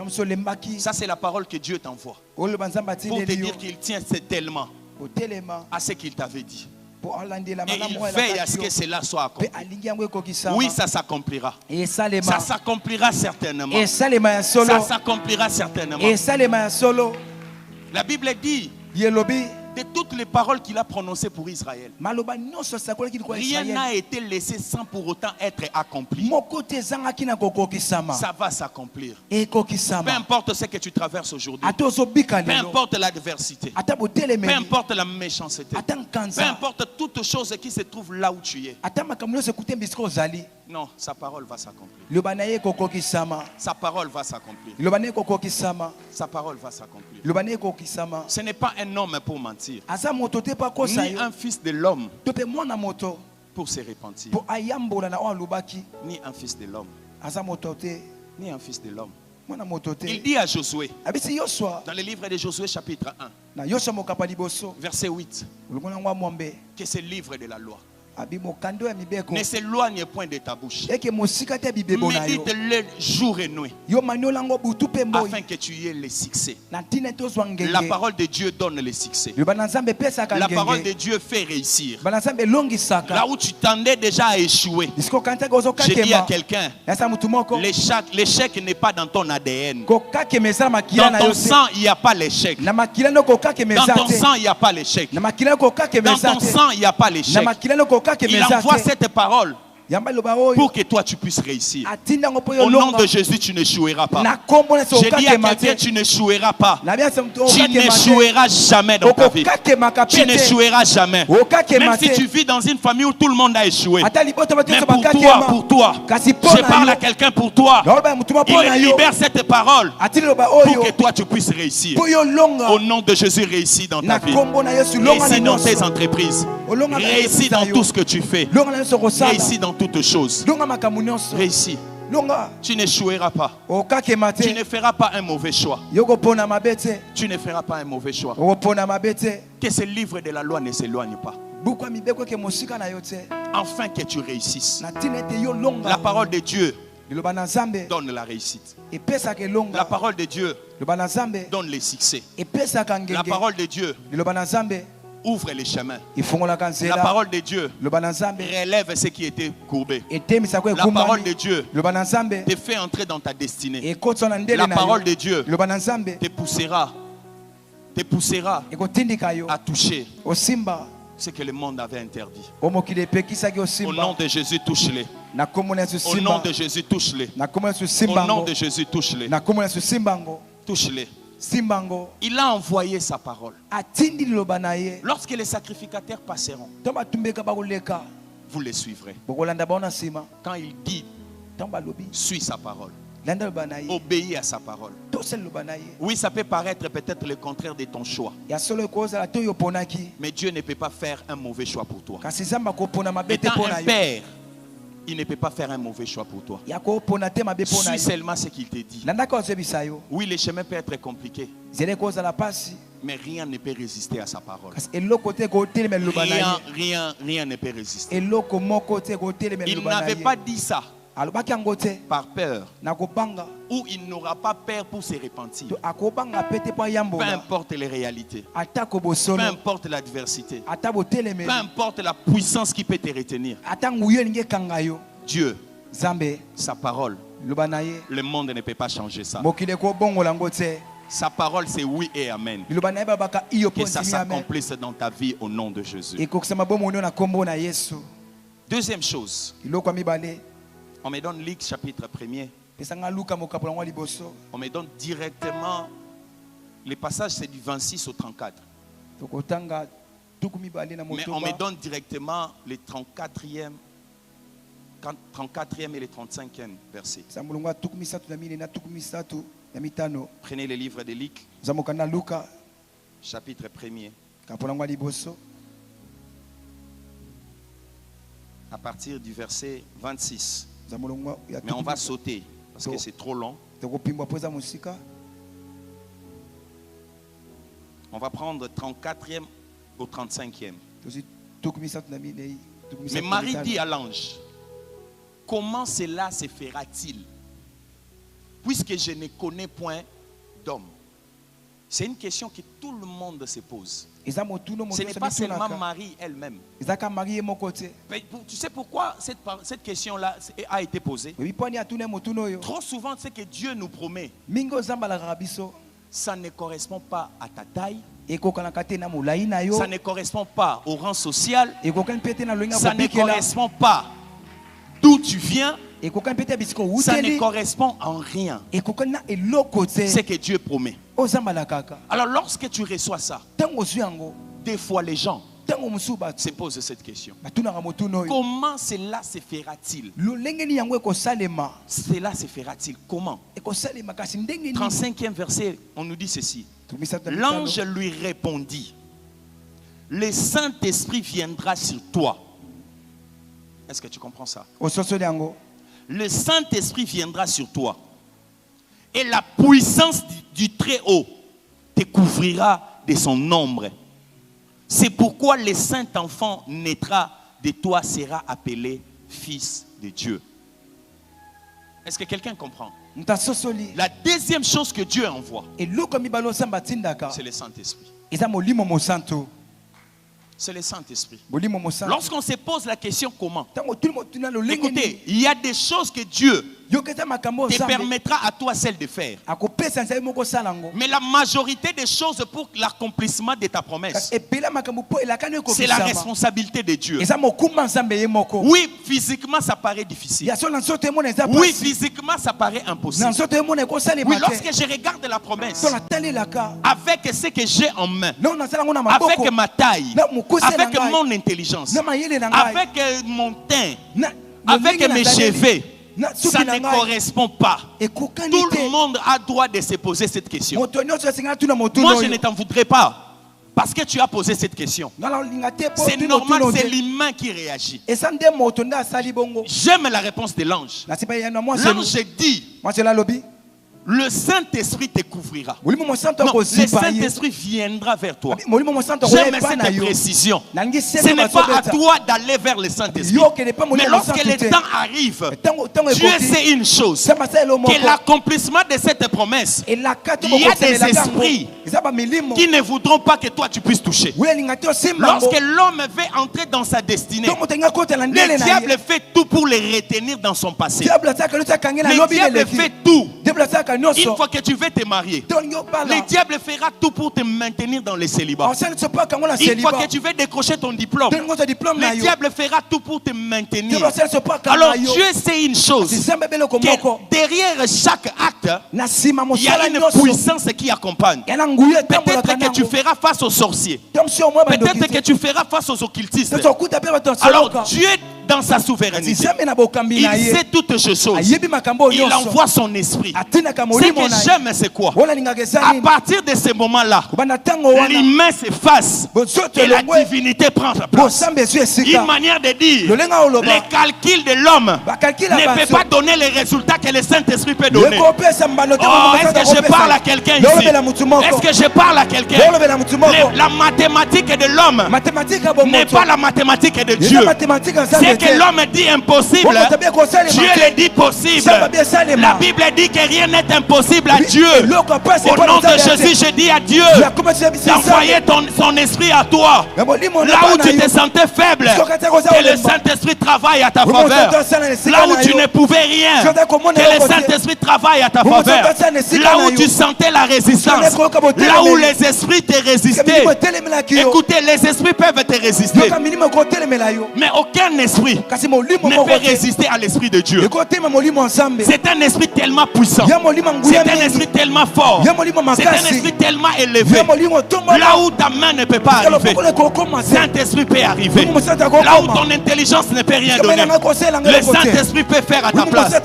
Ça, c'est la parole que Dieu t'envoie pour te dire qu'il tient tellement à ce qu'il t'avait dit. Et il veille à ce que cela soit accompli. Oui, ça s'accomplira. Ça s'accomplira certainement. Ça s'accomplira certainement. La Bible dit de toutes les paroles qu'il a prononcées pour Israël, rien n'a été laissé sans pour autant être accompli. Ça va s'accomplir. Peu importe ce que tu traverses aujourd'hui, peu importe l'adversité, peu importe la méchanceté, peu importe toute chose qui se trouve là où tu es. Non, sa parole va s'accomplir. Sa parole va s'accomplir. Sa parole va s'accomplir. Ce n'est pas un homme pour mentir, ni un fils de l'homme pour se repentir, ni un fils de l'homme, ni un fils de l'homme. Il dit à Josué, dans le livre de Josué chapitre 1, verset 8, que c'est le livre de la loi ne s'éloigne point de ta bouche. Médite-le jour et nuit afin que tu aies le succès. La parole de Dieu donne le succès. La parole de Dieu fait réussir. Là où tu tendais déjà à échouer, j'ai dit à quelqu'un, l'échec n'est pas dans ton ADN. Dans ton sang, il n'y a pas l'échec. Dans ton sang, il n'y a pas l'échec. Dans ton sang, il n'y a pas l'échec. Il envoie cette parole pour que toi tu puisses réussir. Au nom de Jésus, tu n'échoueras pas. J'ai dit à quelqu'un, tu n'échoueras pas. Tu n'échoueras jamais dans ta vie. Tu n'échoueras jamais. Même si tu vis dans une famille où tout le monde a échoué. Mais pour toi, je parle à quelqu'un pour toi. Il libère cette parole pour que toi tu puisses réussir. Au nom de Jésus, réussis dans ta vie. Réussis dans tes entreprises. Réussis dans tout ce que tu fais. Réussis dans toutes choses. Réussis. Tu n'échoueras pas. Tu ne feras pas un mauvais choix. Tu ne feras pas un mauvais choix. Que ce livre de la loi ne s'éloigne pas. Afin que tu réussisses. La parole de Dieu donne la réussite. La parole de Dieu donne les succès. La parole de Dieu ouvre les chemins. La parole de Dieu relève ce qui était courbé. La parole de Dieu te fait entrer dans ta destinée. La parole de Dieu te poussera à toucher ce que le monde avait interdit. Au nom de Jésus, touche-les. Au nom de Jésus, touche-les. Au nom de Jésus, touche-les. Touche-les. Il a envoyé sa parole. Lorsque les sacrificateurs passeront, vous les suivrez. Quand il dit, suis sa parole, obéis à sa parole. Oui, ça peut paraître peut-être le contraire de ton choix, mais Dieu ne peut pas faire un mauvais choix pour toi. Étant un père, il ne peut pas faire un mauvais choix pour toi. Suis seulement ce qu'il te dit. Oui, le chemin peut être compliqué, mais rien ne peut résister à sa parole. Rien ne peut résister. Il n'avait pas dit ça par peur, ou il n'aura pas peur pour se repentir. Peu importe les réalités, peu importe l'adversité, peu importe la puissance qui peut te retenir, Dieu, sa parole, le monde ne peut pas changer ça. Sa parole, c'est oui et amen. Que ça s'accomplisse dans ta vie au nom de Jésus. Deuxième chose, on me donne Luc chapitre 1er. On me donne directement, le passage c'est du 26 au 34. Mais on me donne directement les 34e et les 35e versets. Prenez le livre de Luc, chapitre 1er. À partir du verset 26. Mais on va sauter parce que c'est trop long. On va prendre 34e au 35e. Mais Marie dit à l'ange, comment cela se fera-t-il, puisque je ne connais point d'homme? C'est une question que tout le monde se pose. Ce n'est pas seulement Marie elle-même. Tu sais pourquoi cette question-là a été posée? Trop souvent, c'est que Dieu nous promet. Ça ne correspond pas à ta taille. Ça ne correspond pas au rang social. Ça ne correspond pas d'où tu viens. Ça ne correspond en rien. Ce que Dieu promet. Alors lorsque tu reçois ça, des fois les gens se posent cette question. Comment cela se fera-t-il? Cela se fera-t-il comment? 35e verset, on nous dit ceci. L'ange lui répondit, le Saint-Esprit viendra sur toi. Est-ce que tu comprends ça? Le Saint-Esprit viendra sur toi et la puissance du Très-Haut te couvrira de son ombre. C'est pourquoi le Saint-Enfant naîtra de toi, sera appelé Fils de Dieu. Est-ce que quelqu'un comprend? La deuxième chose que Dieu envoie, c'est le Saint-Esprit. C'est le Saint-Esprit. Lorsqu'on se pose la question comment, écoutez, il y a des choses que Dieu te permettra à toi seul de faire. Mais la majorité des choses pour l'accomplissement de ta promesse, c'est la responsabilité de Dieu. Oui, physiquement ça paraît difficile. Oui, physiquement ça paraît impossible. Oui, lorsque je regarde la promesse, avec ce que j'ai en main, avec ma taille, avec mon intelligence, avec mon teint, avec mes cheveux, ça ne correspond pas. Tout le monde a droit de se poser cette question. Moi, je ne t'en voudrais pas. Parce que tu as posé cette question. C'est normal, c'est l'humain qui réagit. J'aime la réponse de l'ange. L'ange dit, le Saint-Esprit te couvrira. Non, le Saint-Esprit viendra vers toi. J'aime cette précision. Ce n'est pas à toi d'aller vers le Saint-Esprit. Mais lorsque le temps arrive, Dieu sait une chose, que l'accomplissement de cette promesse, il y a des esprits qui ne voudront pas que toi tu puisses toucher. Lorsque l'homme veut entrer dans sa destinée, le diable fait tout pour le retenir dans son passé. Le diable fait tout. Une fois que tu veux te marier, le diable fera tout pour te maintenir dans le célibat. Une fois que tu veux décrocher ton diplôme, le diable fera tout pour te maintenir. Alors Dieu sait une chose, que derrière chaque acte, il y a une puissance qui accompagne. Peut-être que tu feras face aux sorciers. Peut-être que tu feras face aux occultistes. Alors Dieu, dans sa souveraineté, il sait toutes ces choses. Il envoie son esprit. Ce que j'aime, c'est quoi? À partir de ce moment-là, l'humain s'efface et la divinité prend sa place. Une manière de dire, les calculs de l'homme ne peuvent pas donner les résultats que le Saint-Esprit peut donner. Oh, est-ce que je parle à quelqu'un ici? Est-ce que je parle à quelqu'un? La mathématique de l'homme n'est pas la mathématique de Dieu. Ce que l'homme dit impossible, Dieu le dit possible. La Bible dit que rien n'est impossible à Dieu. Au nom de Jésus, je dis à Dieu d'envoyer son esprit à toi. Là où tu te sentais faible, que le Saint-Esprit travaille à ta faveur. Là où tu ne pouvais rien, que le Saint-Esprit travaille à ta faveur. Là où tu sentais la résistance, là où les esprits te résistaient. Écoutez, les esprits peuvent te résister, mais aucun esprit ne peut résister à l'esprit de Dieu. C'est un esprit tellement puissant, c'est un esprit tellement fort, c'est un esprit tellement élevé. Là où ta main ne peut pas arriver, Saint-Esprit peut arriver. Là où ton intelligence ne peut rien donner, le Saint-Esprit peut faire à ta place. Là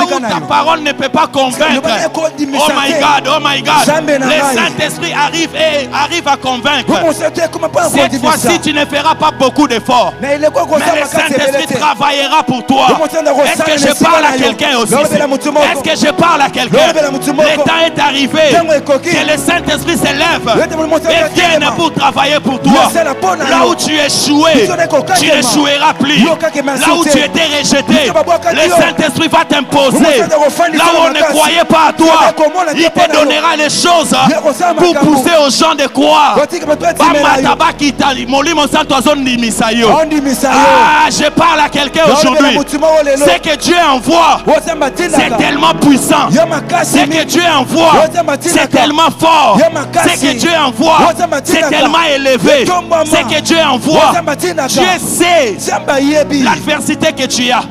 où ta parole ne peut pas convaincre, oh my God, oh my God, le Saint-Esprit arrive à convaincre. Cette fois-ci, tu ne feras pas beaucoup d'efforts, mais le Saint-Esprit travaillera pour toi. Est-ce que je parle à quelqu'un aussi? Est-ce que je parle à quelqu'un? Le temps est arrivé que le Saint-Esprit s'élève et vienne pour travailler pour toi. Là où tu échouais, tu n'échoueras plus. Là où tu étais rejeté, le Saint-Esprit va t'imposer. Là où on ne croyait pas à toi, il te donnera les choses pour pousser aux gens de croire. Ah, je parle à quelqu'un aujourd'hui. C'est que Dieu envoie, c'est tellement puissant. C'est que Dieu envoie, c'est tellement fort. C'est que Dieu envoie, c'est tellement élevé. C'est que Dieu envoie. Dieu sait l'adversité que tu as.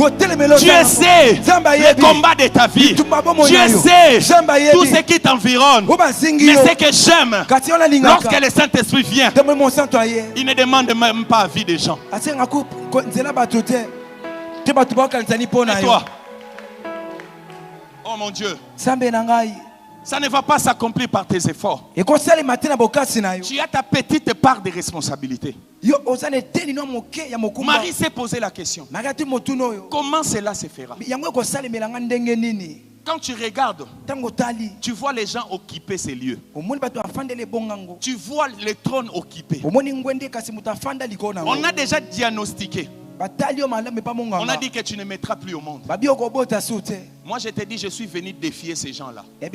Dieu sait le combat de ta vie. Dieu sait tout ce qui t'environne. Mais ce que j'aime, lorsque le Saint-Esprit vient, il ne demande même pas la vie des gens. Et toi? Oh mon Dieu, ça ne va pas s'accomplir par tes efforts. Tu as ta petite part de responsabilité. Marie s'est posé la question, comment cela se fera? Quand tu regardes, tu vois les gens occuper ces lieux. Tu vois les trônes occupés. On a déjà diagnostiqué. On a dit que tu ne mettras plus au monde. Moi je te dis, je suis venu défier ces gens-là. Je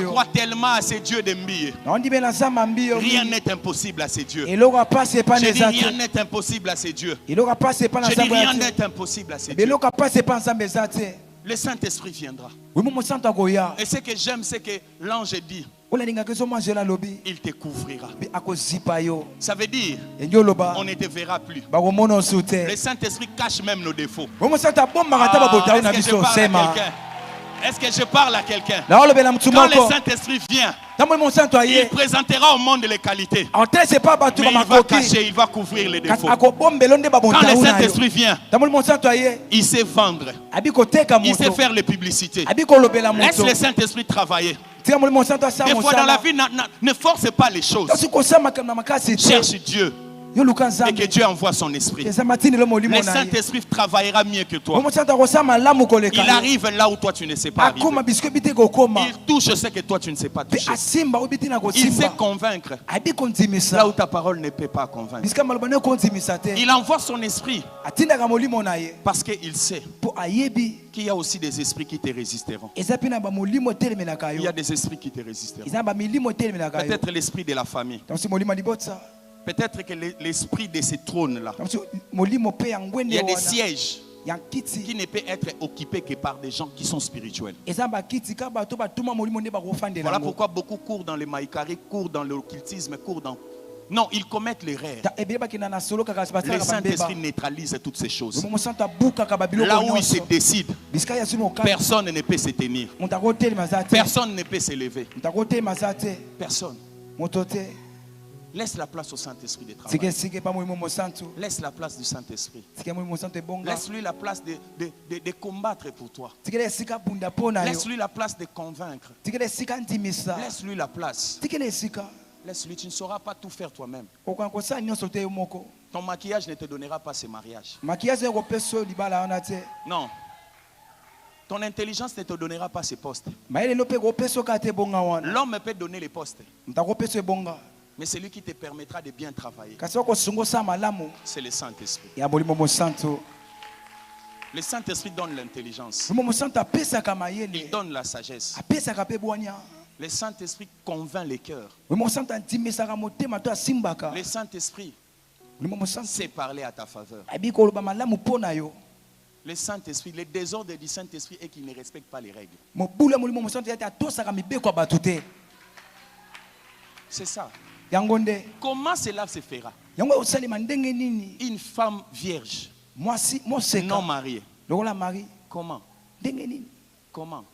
crois tellement à ces dieux de Mbié. Rien n'est impossible à ces dieux. Je dis rien n'est impossible à ces dieux. Je dis rien n'est impossible à ces dieux. Le Saint-Esprit viendra. Et ce que j'aime, c'est que l'ange dit, il te couvrira. Ça veut dire, on ne te verra plus. Le Saint-Esprit cache même nos défauts. Est-ce que je parle à quelqu'un? Quand le Saint-Esprit vient, il présentera au monde les qualités. Mais il va cacher, il va couvrir les défauts. Quand le Saint-Esprit vient, il sait vendre. Il sait faire les publicités. Laisse le Saint-Esprit travailler. Des fois dans la vie, ne force pas les choses. Cherche Dieu. Et que Dieu envoie son esprit. Le Saint-Esprit travaillera mieux que toi. Il arrive là où toi tu ne sais pas arriver. Il touche ce que toi tu ne sais pas toucher. Il sait convaincre là où ta parole ne peut pas convaincre. Il envoie son esprit parce qu'il sait qu'il y a aussi des esprits qui te résisteront. Il y a des esprits qui te résisteront. Peut-être l'esprit de la famille. Peut-être que l'esprit de ces trônes-là, il y a des sièges qui ne peuvent être occupés que par des gens qui sont spirituels. Voilà pourquoi beaucoup courent dans les maïkari, courent dans l'occultisme, courent dans... Non, ils commettent l'erreur. Le Saint-Esprit neutralise toutes ces choses. Là où il se décide, personne ne peut se tenir. Personne ne peut s'élever. Personne. Laisse la place au Saint-Esprit de travail. Laisse la place du Saint-Esprit. Laisse-lui la place de combattre pour toi. Laisse-lui la place de convaincre. Laisse-lui la place. Laisse-lui, tu ne sauras pas tout faire toi-même. Ton maquillage ne te donnera pas ce mariage. Non. Ton intelligence ne te donnera pas ce poste. L'homme peut donner les postes. Mais celui qui te permettra de bien travailler, c'est le Saint-Esprit. Le Saint-Esprit donne l'intelligence. Il donne la sagesse. Le Saint-Esprit convainc les cœurs. Le Saint-Esprit sait parler à ta faveur. Le Saint-Esprit, le désordre du Saint-Esprit est qu'il ne respecte pas les règles. C'est ça. Comment cela se fera? Une femme vierge, non mariée. Comment? Comment?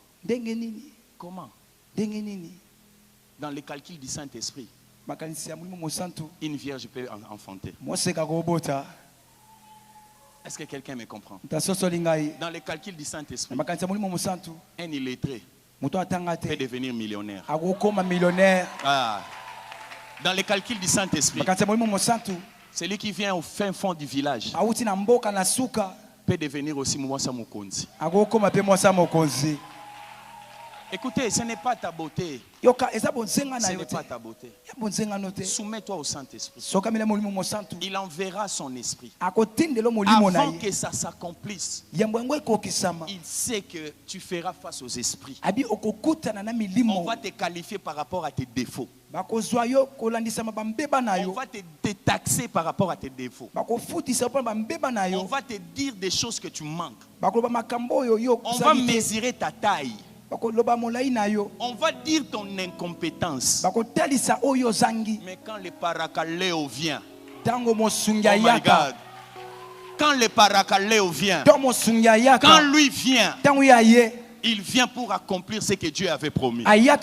Comment? Dans le calcul du Saint-Esprit, une vierge peut enfanter. Est-ce que quelqu'un me comprend? Dans le calcul du Saint-Esprit, un illettré peut devenir millionnaire. Ah. Dans le calcul du Saint-Esprit, celui qui vient au fin fond du village peut devenir aussi Mwasa Mokonzi. Écoutez, ce n'est pas ta beauté. Ce n'est pas ta beauté. Soumets-toi au Saint-Esprit. Il enverra son esprit. Avant que ça s'accomplisse, il sait que tu feras face aux esprits. On va te qualifier par rapport à tes défauts. On va te taxer par rapport à tes défauts. On va te dire des choses que tu manques. On va mesurer ta taille. On va dire ton incompétence. Mais quand le paracaléo vient, oh my God, quand le paracaléo vient, quand lui vient, il vient pour accomplir ce que Dieu avait promis. La Bible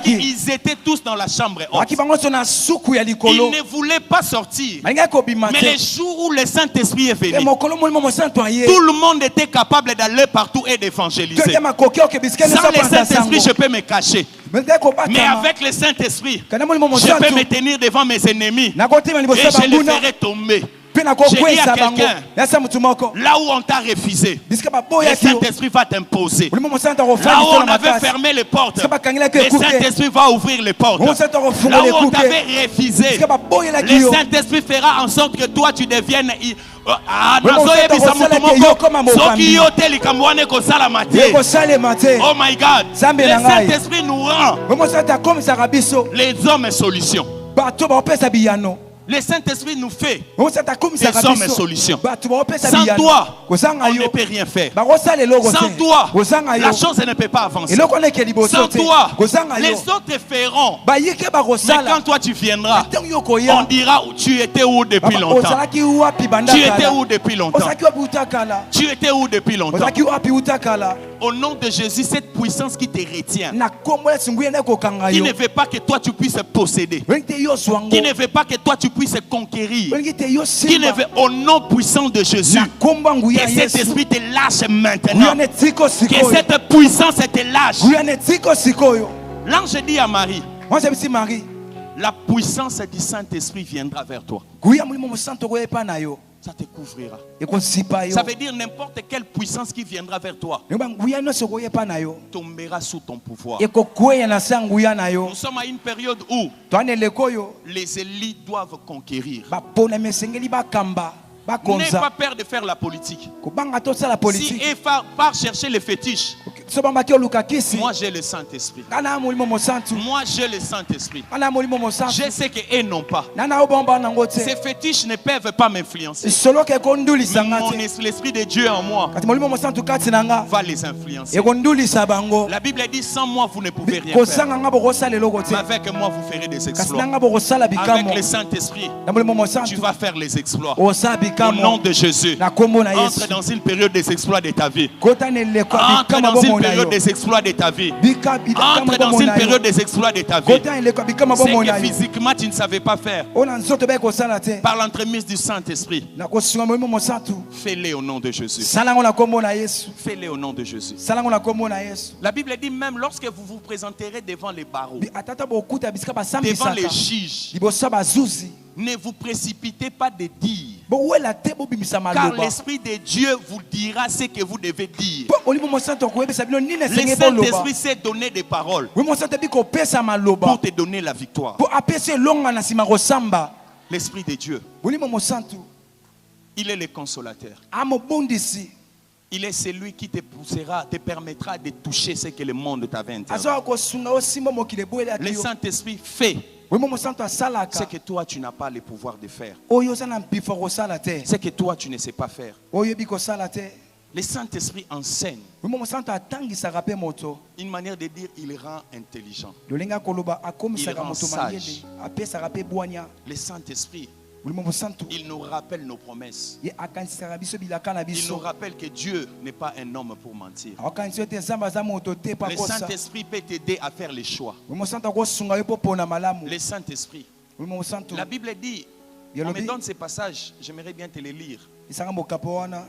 dit qu'ils étaient tous dans la chambre haute. Ils ne voulaient pas sortir. Mais le jour où le Saint-Esprit est venu, tout le monde était capable d'aller partout et d'évangéliser. Sans le Saint-Esprit, je peux me cacher. Mais avec le Saint-Esprit, je peux me tenir devant mes ennemis et je les ferai tomber. J'ai dit à quelqu'un, là où on t'a refusé, le Saint-Esprit va t'imposer. Là où on avait fermé les portes, le Saint-Esprit va ouvrir les portes. Là où on t'avait refusé, le Saint-Esprit fera en sorte que toi tu deviennes... Oh my God, le Saint-Esprit nous rend les hommes solutions. Le Saint-Esprit nous fait des hommes et solutions. Sans toi, on ne peut rien faire. Sans toi, la chose ne peut pas avancer. Sans toi, les autres feront. Mais quand toi tu viendras, on dira tu étais où depuis longtemps. Tu étais où depuis longtemps. Tu étais où depuis longtemps. Au nom de Jésus, cette puissance qui te retient, qui ne veut pas que toi tu puisses posséder, qui ne veut pas que toi tu puisses puisse conquérir. Qui ne veut, au nom puissant de Jésus, que cet esprit te lâche maintenant. Que cette puissance te lâche. L'ange dit à Marie, la puissance du Saint-Esprit viendra vers toi. Ça te couvrira. Ça veut dire n'importe quelle puissance qui viendra vers toi tombera sous ton pouvoir. Nous sommes à une période où les élites doivent conquérir. N'aie pas peur de faire la politique. Si et part chercher les fétiches, moi j'ai le Saint-Esprit. Moi j'ai le Saint-Esprit. Je sais qu'eux n'ont pas. Ces fétiches ne peuvent pas m'influencer. L'Esprit de Dieu en moi va les influencer. La Bible dit sans moi vous ne pouvez rien faire. Mais avec moi vous ferez des exploits. Avec le Saint-Esprit tu vas faire les exploits. Au nom de Jésus, entre dans une période des exploits de ta vie. Entre dans une période des exploits de ta vie. Entre dans une période des exploits de ta vie. C'est que physiquement tu ne savais pas faire. Par l'entremise du Saint-Esprit, fais-les au nom de Jésus. Fais-les au nom de Jésus. La Bible dit même lorsque vous vous présenterez devant les barreaux, devant les juges, ne vous précipitez pas de dire, car l'Esprit de Dieu vous dira ce que vous devez dire. Le Saint-Esprit sait donner des paroles pour te donner la victoire. L'Esprit de Dieu, il est le consolateur. Il est celui qui te poussera, te permettra de toucher ce que le monde t'avait interdit. Le Saint-Esprit fait ce que toi tu n'as pas le pouvoir de faire. Ce que toi tu ne sais pas faire. Le Saint-Esprit enseigne. Une manière de dire, il rend intelligent. Il rend sage. Le Saint-Esprit, il nous rappelle nos promesses. Il nous rappelle que Dieu n'est pas un homme pour mentir. Le Saint-Esprit peut t'aider à faire les choix. Le Saint-Esprit. La Bible dit, on me donne ces passages, j'aimerais bien te les lire. On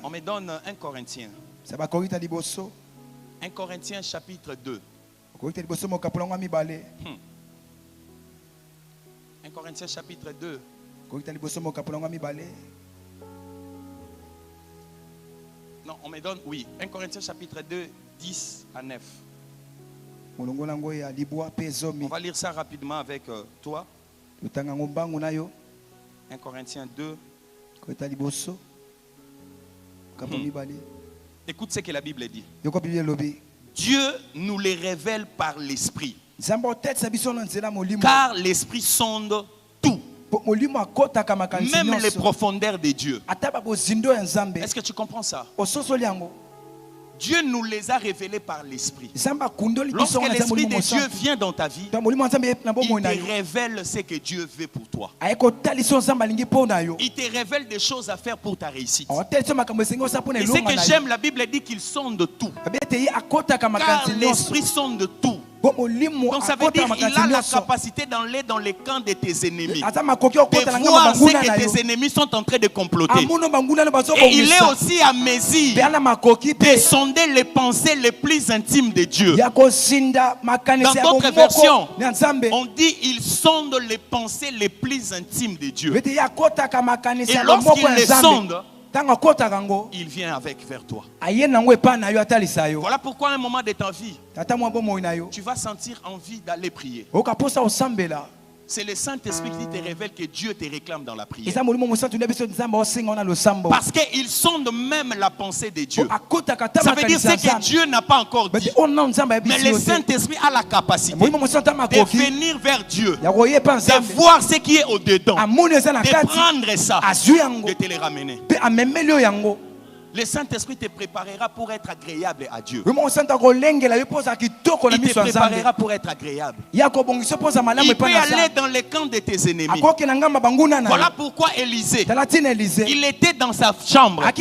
me donne 1 Corinthiens. 1 Corinthiens chapitre 2. 1 Corinthiens chapitre 2. Non, on me donne, oui. 1 Corinthiens chapitre 2, 10 à 9. On va lire ça rapidement avec toi. 1 Corinthiens 2. Écoute ce que la Bible dit. Dieu nous les révèle par l'Esprit. Car l'Esprit sonde tout. Même les profondeurs de Dieu. Est-ce que tu comprends ça? Dieu nous les a révélés par l'Esprit. Lorsque l'Esprit de Dieu vient dans ta vie, il te révèle ce que Dieu veut pour toi. Il te révèle des choses à faire pour ta réussite. Et ce que j'aime, la Bible dit qu'il sonde tout. Car l'Esprit sonde tout. Donc ça veut dire qu'il a la capacité d'aller dans les camps de tes ennemis, de voir ce que tes ennemis sont en train de comploter. Et il est aussi à mesure de sonder les pensées les plus intimes de Dieu. Dans d'autres versions, on dit il sonde les pensées les plus intimes de Dieu. Et lorsqu'il les sonde, il vient vers toi. Voilà pourquoi à un moment de ta vie, tu vas sentir envie d'aller prier. C'est le Saint-Esprit qui te révèle que Dieu te réclame dans la prière. Parce qu'il sonde même la pensée de Dieu. Ça veut dire que Dieu n'a pas encore dit. Mais le Saint-Esprit a la capacité de venir vers Dieu, de voir ce qui est au-dedans, de prendre ça, de te le ramener. Le Saint-Esprit te préparera pour être agréable à Dieu. Il te préparera pour être agréable. Il peut aller dans les camps de tes ennemis. Voilà pourquoi Élisée, il était dans sa chambre, mais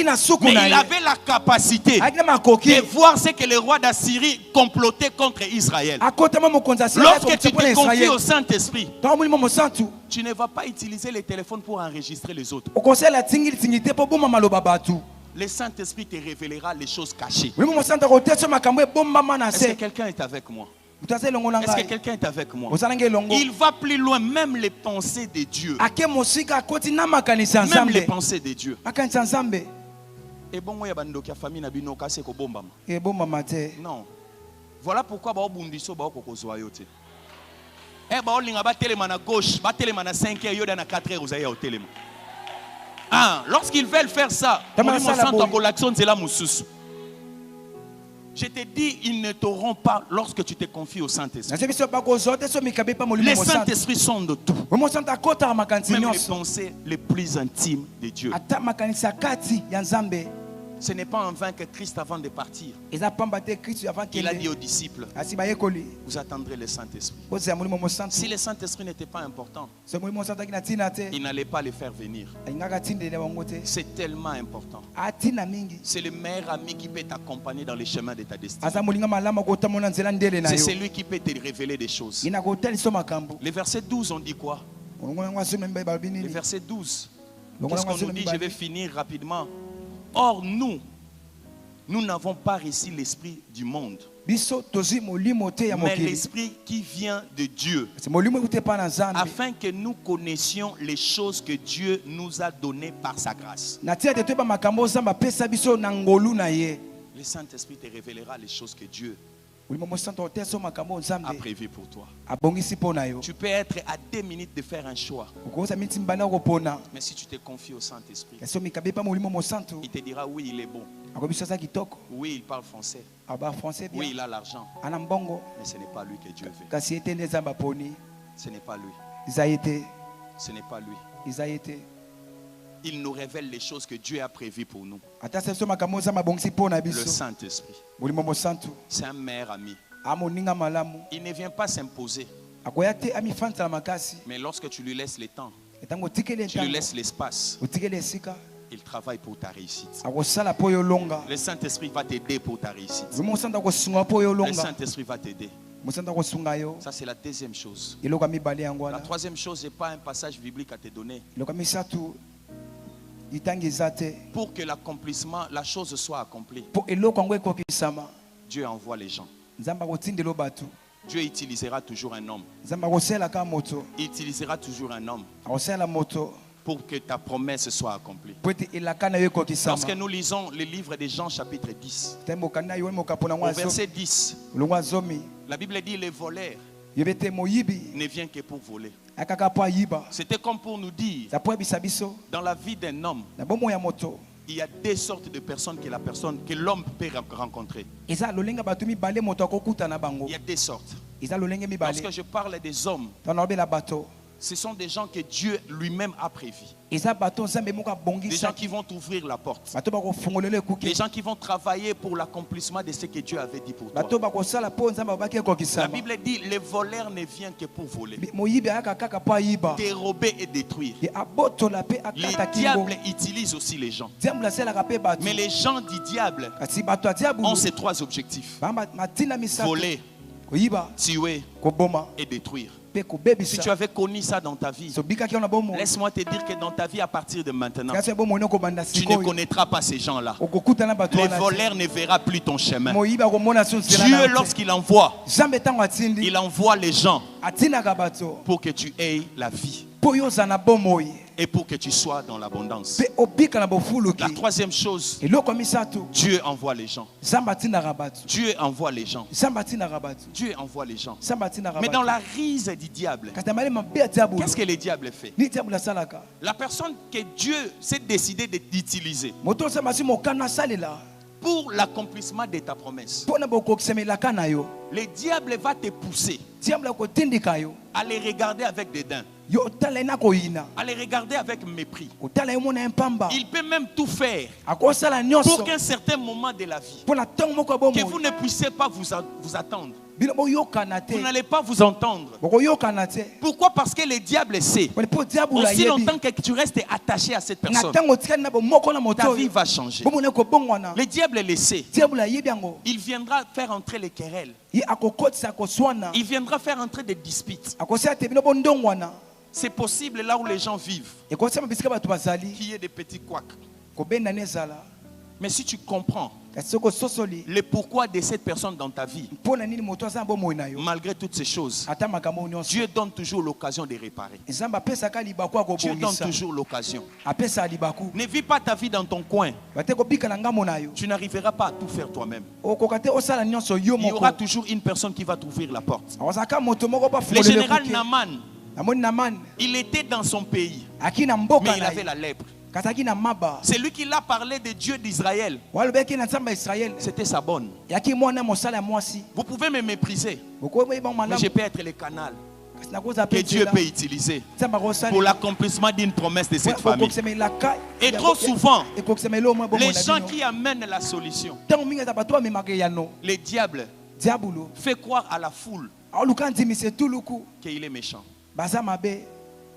il avait la capacité de voir ce que le roi d'Assyrie complotait contre Israël. Lorsque tu te confies au Saint-Esprit, tu ne vas pas utiliser les téléphones pour enregistrer les autres. Le Saint-Esprit te révélera les choses cachées. Est-ce que quelqu'un est avec moi? Est-ce que quelqu'un est avec moi? Il va plus loin, même les pensées de Dieu. Même les pensées de Dieu. Et bon, non. Voilà pourquoi lorsqu'ils veulent faire ça, je te dis, ils ne t'auront pas lorsque tu te confies au Saint-Esprit. Les Saint-Esprit sont de tout. Même les pensées les plus intimes de Dieu. Ce n'est pas en vain que Christ, avant de partir, il a dit aux disciples, vous attendrez le Saint-Esprit. Si le Saint-Esprit n'était pas important, il n'allait pas les faire venir. C'est tellement important. C'est le meilleur ami qui peut t'accompagner dans les chemins de ta destinée. C'est celui qui peut te révéler des choses. Le verset 12, on dit quoi? Le verset 12. Qu'est-ce qu'on nous dit? Je vais finir rapidement. Or, nous n'avons pas reçu l'esprit du monde, mais l'esprit qui vient de Dieu, afin que nous connaissions les choses que Dieu nous a données par sa grâce. Le Saint-Esprit te révélera les choses que Dieu a prévues pour toi. Tu peux être à 2 minutes de faire un choix, mais si tu te confies au Saint-Esprit, il te dira oui, il est bon, oui, il parle français, oui, il a l'argent, mais ce n'est pas lui que Dieu veut. Ce n'est pas lui. Ce n'est pas lui. Il nous révèle les choses que Dieu a prévues pour nous. Le Saint-Esprit, c'est un meilleur ami. Il ne vient pas s'imposer, mais lorsque tu lui laisses le temps, tu lui laisses l'espace, il travaille pour ta réussite. Le Saint-Esprit va t'aider pour ta réussite. Le Saint-Esprit va t'aider. Ça, c'est la deuxième chose. La troisième chose, je n'ai pas un passage biblique à te donner. Pour que l'accomplissement, la chose soit accomplie, Dieu envoie les gens. Dieu utilisera toujours un homme. Il utilisera toujours un homme pour que ta promesse soit accomplie. Lorsque nous lisons le livre de Jean chapitre 10, au verset 10, la Bible dit les voleurs ne vient que pour voler. C'était comme pour nous dire, dans la vie d'un homme, il y a 2 sortes de personnes que l'homme peut rencontrer. Il y a 2 sortes. Lorsque je parle des hommes, ce sont des gens que Dieu lui-même a prévus. Des gens qui vont t'ouvrir la porte. Des gens qui vont travailler pour l'accomplissement de ce que Dieu avait dit pour toi. La Bible dit, les voleurs ne viennent que pour voler, dérober et détruire. Les diables utilisent aussi les gens. Mais les gens du diable ont ces 3 objectifs: voler, tuer et détruire. Si tu avais connu ça dans ta vie, laisse-moi te dire que dans ta vie, à partir de maintenant, tu ne connaîtras pas ces gens-là. Les voleurs ne verront plus ton chemin. Dieu, lorsqu'il envoie, il envoie les gens pour que tu aies la vie et pour que tu sois dans l'abondance. La troisième chose, Dieu envoie les gens. Dieu envoie les gens. Dieu envoie les gens. Mais dans la rise du diable, qu'est-ce que le diable fait? La personne que Dieu s'est décidé d'utiliser pour l'accomplissement de ta promesse, le diable va te pousser à les regarder avec dédain. à les regarder avec mépris. Il peut même tout faire pour qu'un certain moment de la vie, que vous ne puissiez pas vous attendre. Vous n'allez pas vous entendre. Pourquoi? Parce que le diable sait. Aussi longtemps que tu restes attaché à cette personne, ta vie va changer. Le diable le sait. Il viendra faire entrer les querelles. Il viendra faire entrer des disputes. C'est possible là où les gens vivent qu'il y ait des petits couacs. Mais si tu comprends le pourquoi de cette personne dans ta vie, malgré toutes ces choses, Dieu donne toujours l'occasion de réparer. Dieu donne toujours l'occasion. Ne vis pas ta vie dans ton coin. Tu n'arriveras pas à tout faire toi-même. Il y aura toujours une personne qui va t'ouvrir la porte. Le général Naaman, il était dans son pays, mais il avait la lèpre. C'est lui qui l'a parlé de Dieu d'Israël. C'était sa bonne. Vous pouvez me mépriser, mais je peux être le canal que Dieu peut utiliser pour l'accomplissement d'une promesse de cette famille. Et trop souvent, les gens qui amènent la solution, le diable fait croire à la foule qu'il est méchant.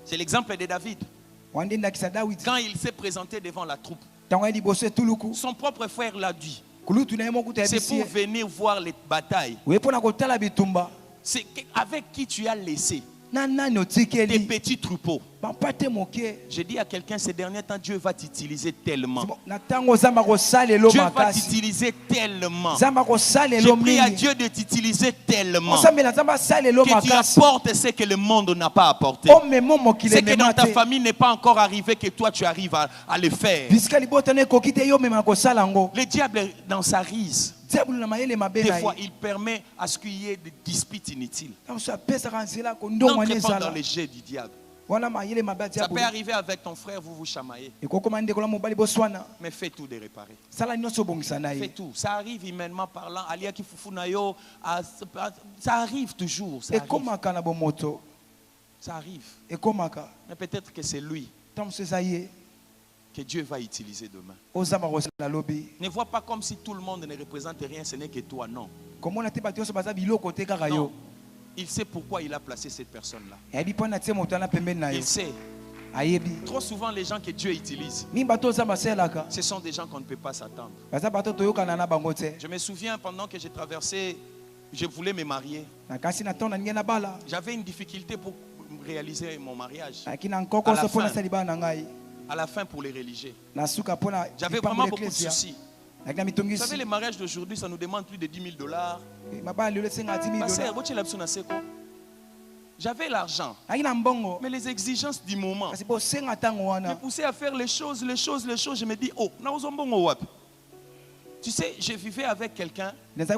C'est l'exemple de David. Quand il s'est présenté devant la troupe, son propre frère l'a dit. C'est pour venir voir les batailles. C'est avec qui tu as laissé des petits troupeaux. Je dis à quelqu'un, ces derniers temps, Dieu va t'utiliser tellement. Dieu va t'utiliser tellement. Je prie à Dieu de t'utiliser tellement que tu apportes ce que le monde n'a pas apporté. Ce que dans ta famille n'est pas encore arrivé, que toi tu arrives à le faire. Le diable, dans sa rise, des fois, il permet à ce qu'il y ait des disputes inutiles. N'entrez pas dans les jets du diable. Ça peut arriver avec ton frère, vous vous chamaillez. Mais fais tout de réparer. Fais tout. Ça arrive humainement parlant. Ça arrive toujours. Ça arrive. Mais peut-être que c'est lui que Dieu va utiliser demain. Ne vois pas comme si tout le monde ne représente rien, ce n'est que toi, non. Non. Il sait pourquoi il a placé cette personne-là. Il sait. Trop souvent, les gens que Dieu utilise, ce sont des gens qu'on ne peut pas s'attendre. Je me souviens, pendant que j'ai traversé, je voulais me marier. J'avais une difficulté pour réaliser mon mariage. À la fin pour les religieux. J'avais vraiment beaucoup de soucis. Vous savez, les mariages d'aujourd'hui, ça nous demande plus de $10 000. J'avais l'argent, mais les exigences du moment me poussaient à faire les choses. Je me dis, oh, tu sais, je vivais avec quelqu'un. Il y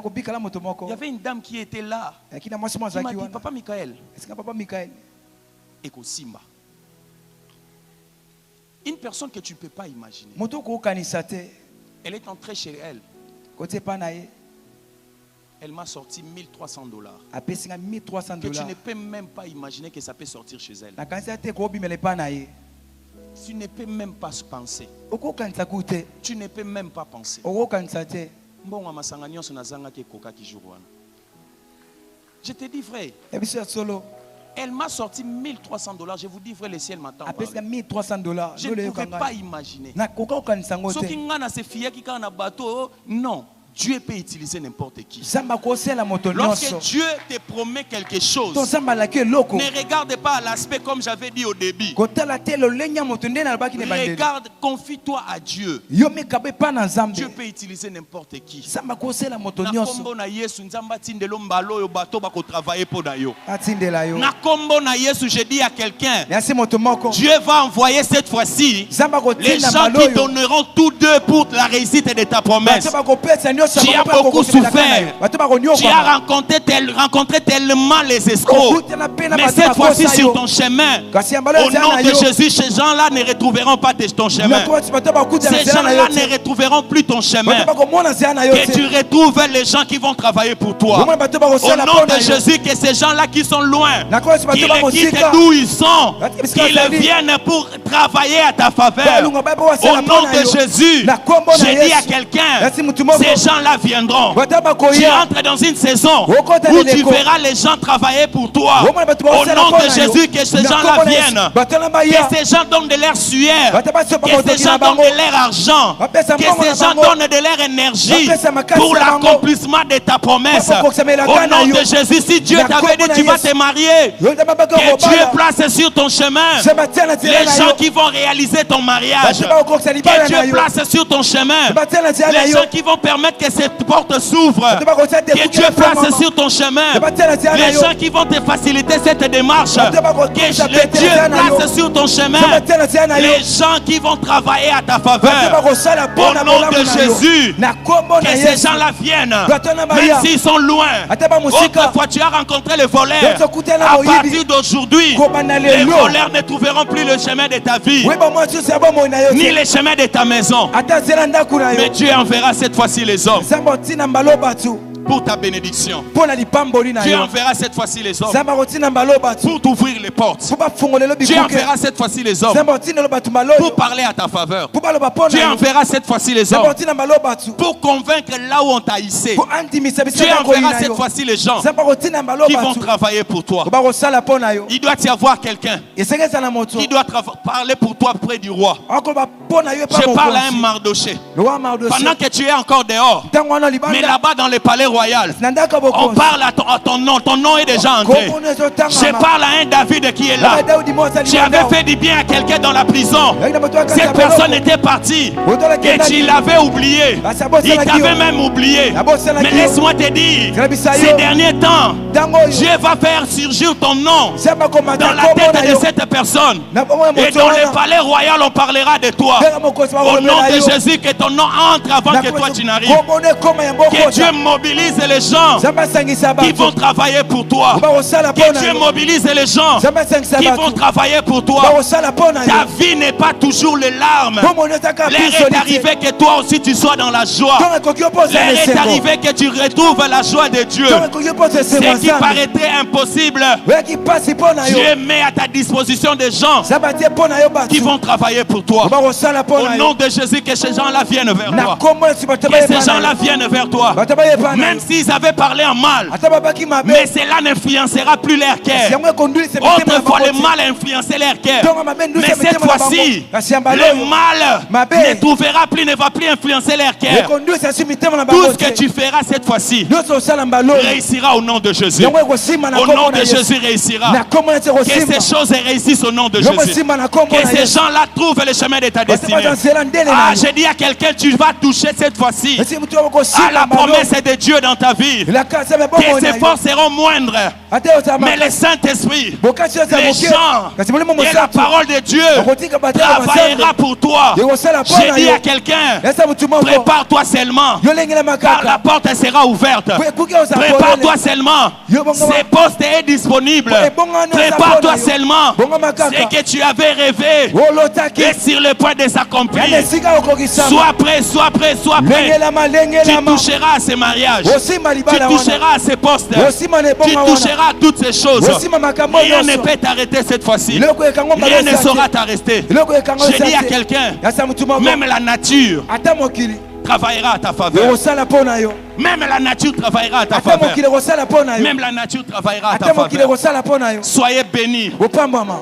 avait une dame qui était là. Qui m'a dit, Papa Michael, Eko Simba. Une personne que tu ne peux pas imaginer. Elle est entrée chez elle. Elle m'a sorti $1,300. Que tu ne peux même pas imaginer que ça peut sortir chez elle. Tu ne peux même pas se penser. Tu ne peux même pas penser. Je te dis vrai. Elle m'a sorti $1,300. Je vous dis vrai, le ciel m'attend. Je ne pouvais pas imaginer. Non. Dieu peut utiliser n'importe qui. Lorsque Dieu te promet quelque chose, ne regarde pas l'aspect comme j'avais dit au début. Regarde, confie-toi à Dieu. Dieu peut utiliser n'importe qui. Je dis à quelqu'un, Dieu va envoyer cette fois-ci les gens qui donneront tous deux pour la réussite de ta promesse. Tu as beaucoup souffert. Tu as rencontré tellement les escrocs. Mais cette fois-ci sur ton chemin, au nom de Jésus, ces gens-là ne retrouveront pas ton chemin. Ces gens-là ne retrouveront plus ton chemin. Que tu retrouves les gens qui vont travailler pour toi. Au nom de Jésus, que ces gens-là qui sont loin, qu'ils quittent d'où ils sont, qu'ils viennent pour travailler à ta faveur. Au nom de Jésus, j'ai dit à quelqu'un, ces gens-là viendront. Tu entres dans une saison où tu verras les gens travailler pour toi. Au nom de Jésus, que ces gens-là viennent. Que ces gens donnent de leur sueur. Que ces gens donnent de leur argent. Que ces gens donnent de leur énergie pour l'accomplissement de ta promesse. Au nom de Jésus, si Dieu t'avait dit tu vas te marier, que Dieu place sur ton chemin les gens qui vont réaliser ton mariage. Que Dieu place sur ton chemin les gens qui vont permettre que cette porte s'ouvre. Que Dieu place sur ton chemin les gens qui vont te faciliter cette démarche. Que Dieu place sur ton chemin les gens qui vont travailler à ta faveur. Au nom de Jésus, que ces gens-là viennent, même s'ils sont loin. Autrefois, tu as rencontré les voleurs. À partir d'aujourd'hui, les voleurs ne trouveront plus le chemin de ta vie, ni le chemin de ta maison. Mais Dieu enverra cette fois-ci les hommes pour ta bénédiction. Dieu enverra cette fois-ci les hommes pour t'ouvrir les portes. Dieu enverra cette fois-ci les hommes pour parler à ta faveur. Dieu enverra cette fois-ci les hommes pour convaincre là où on t'a hissé. Dieu enverra cette fois-ci les gens qui vont travailler pour toi. Il doit y avoir quelqu'un qui doit parler pour toi près du roi. Je parle à un Mardoché. Pendant que tu es encore dehors, mais là-bas dans le palais royal, on parle à ton nom. Ton nom est déjà entré. Je parle à un David qui est là. Tu avais fait du bien à quelqu'un dans la prison. Cette personne était partie et tu l'avais oublié. Il t'avait même oublié. Mais laisse-moi te dire, ces derniers temps, Dieu va faire surgir ton nom dans la tête de cette personne. Et dans le palais royal, on parlera de toi. Au nom de Jésus, que ton nom entre avant que toi tu n'arrives. Que Dieu mobilise les gens qui vont travailler pour toi. Que Dieu mobilise les gens qui vont travailler pour toi. Ta vie n'est pas toujours les larmes. L'heure est arrivée que toi aussi tu sois dans la joie. L'heure est arrivée que tu retrouves la joie de Dieu. Ce qui paraîtrait impossible, Dieu met à ta disposition des gens qui vont travailler pour toi. Au nom de Jésus, que ces gens-là viennent vers toi. Que ces gens-là viennent vers toi. Même s'ils avaient parlé en mal, mais cela n'influencera plus leur cœur. Autrefois, le mal a influencé leur cœur. Mais cette fois-ci, le mal ne va plus influencer leur cœur. Tout ce que tu feras cette fois-ci réussira au nom de Jésus. Au nom de Jésus réussira. Que ces choses réussissent au nom de Jésus. Que ces gens-là trouvent le chemin de ta destinée. Ah, j'ai dit à quelqu'un, tu vas toucher cette fois-ci à la promesse de Dieu dans ta vie. Tes efforts seront moindres, mais le Saint-Esprit, les gens et la parole de Dieu travaillera pour toi. J'ai dit à quelqu'un, prépare-toi seulement, car la porte sera ouverte. Prépare-toi seulement, ce poste est disponible. Prépare-toi seulement, ce que tu avais rêvé est sur le point de s'accomplir. Sois prêt, sois prêt, sois prêt. Tu toucheras à ces mariages, tu toucheras à ces postes, tu toucheras à toutes ces choses. Rien ne peut t'arrêter cette fois-ci. Rien ne saura t'arrêter. Je dis à quelqu'un, même la nature travaillera à ta faveur. Même la nature travaillera à ta faveur. Même la nature travaillera à ta faveur. Soyez bénis.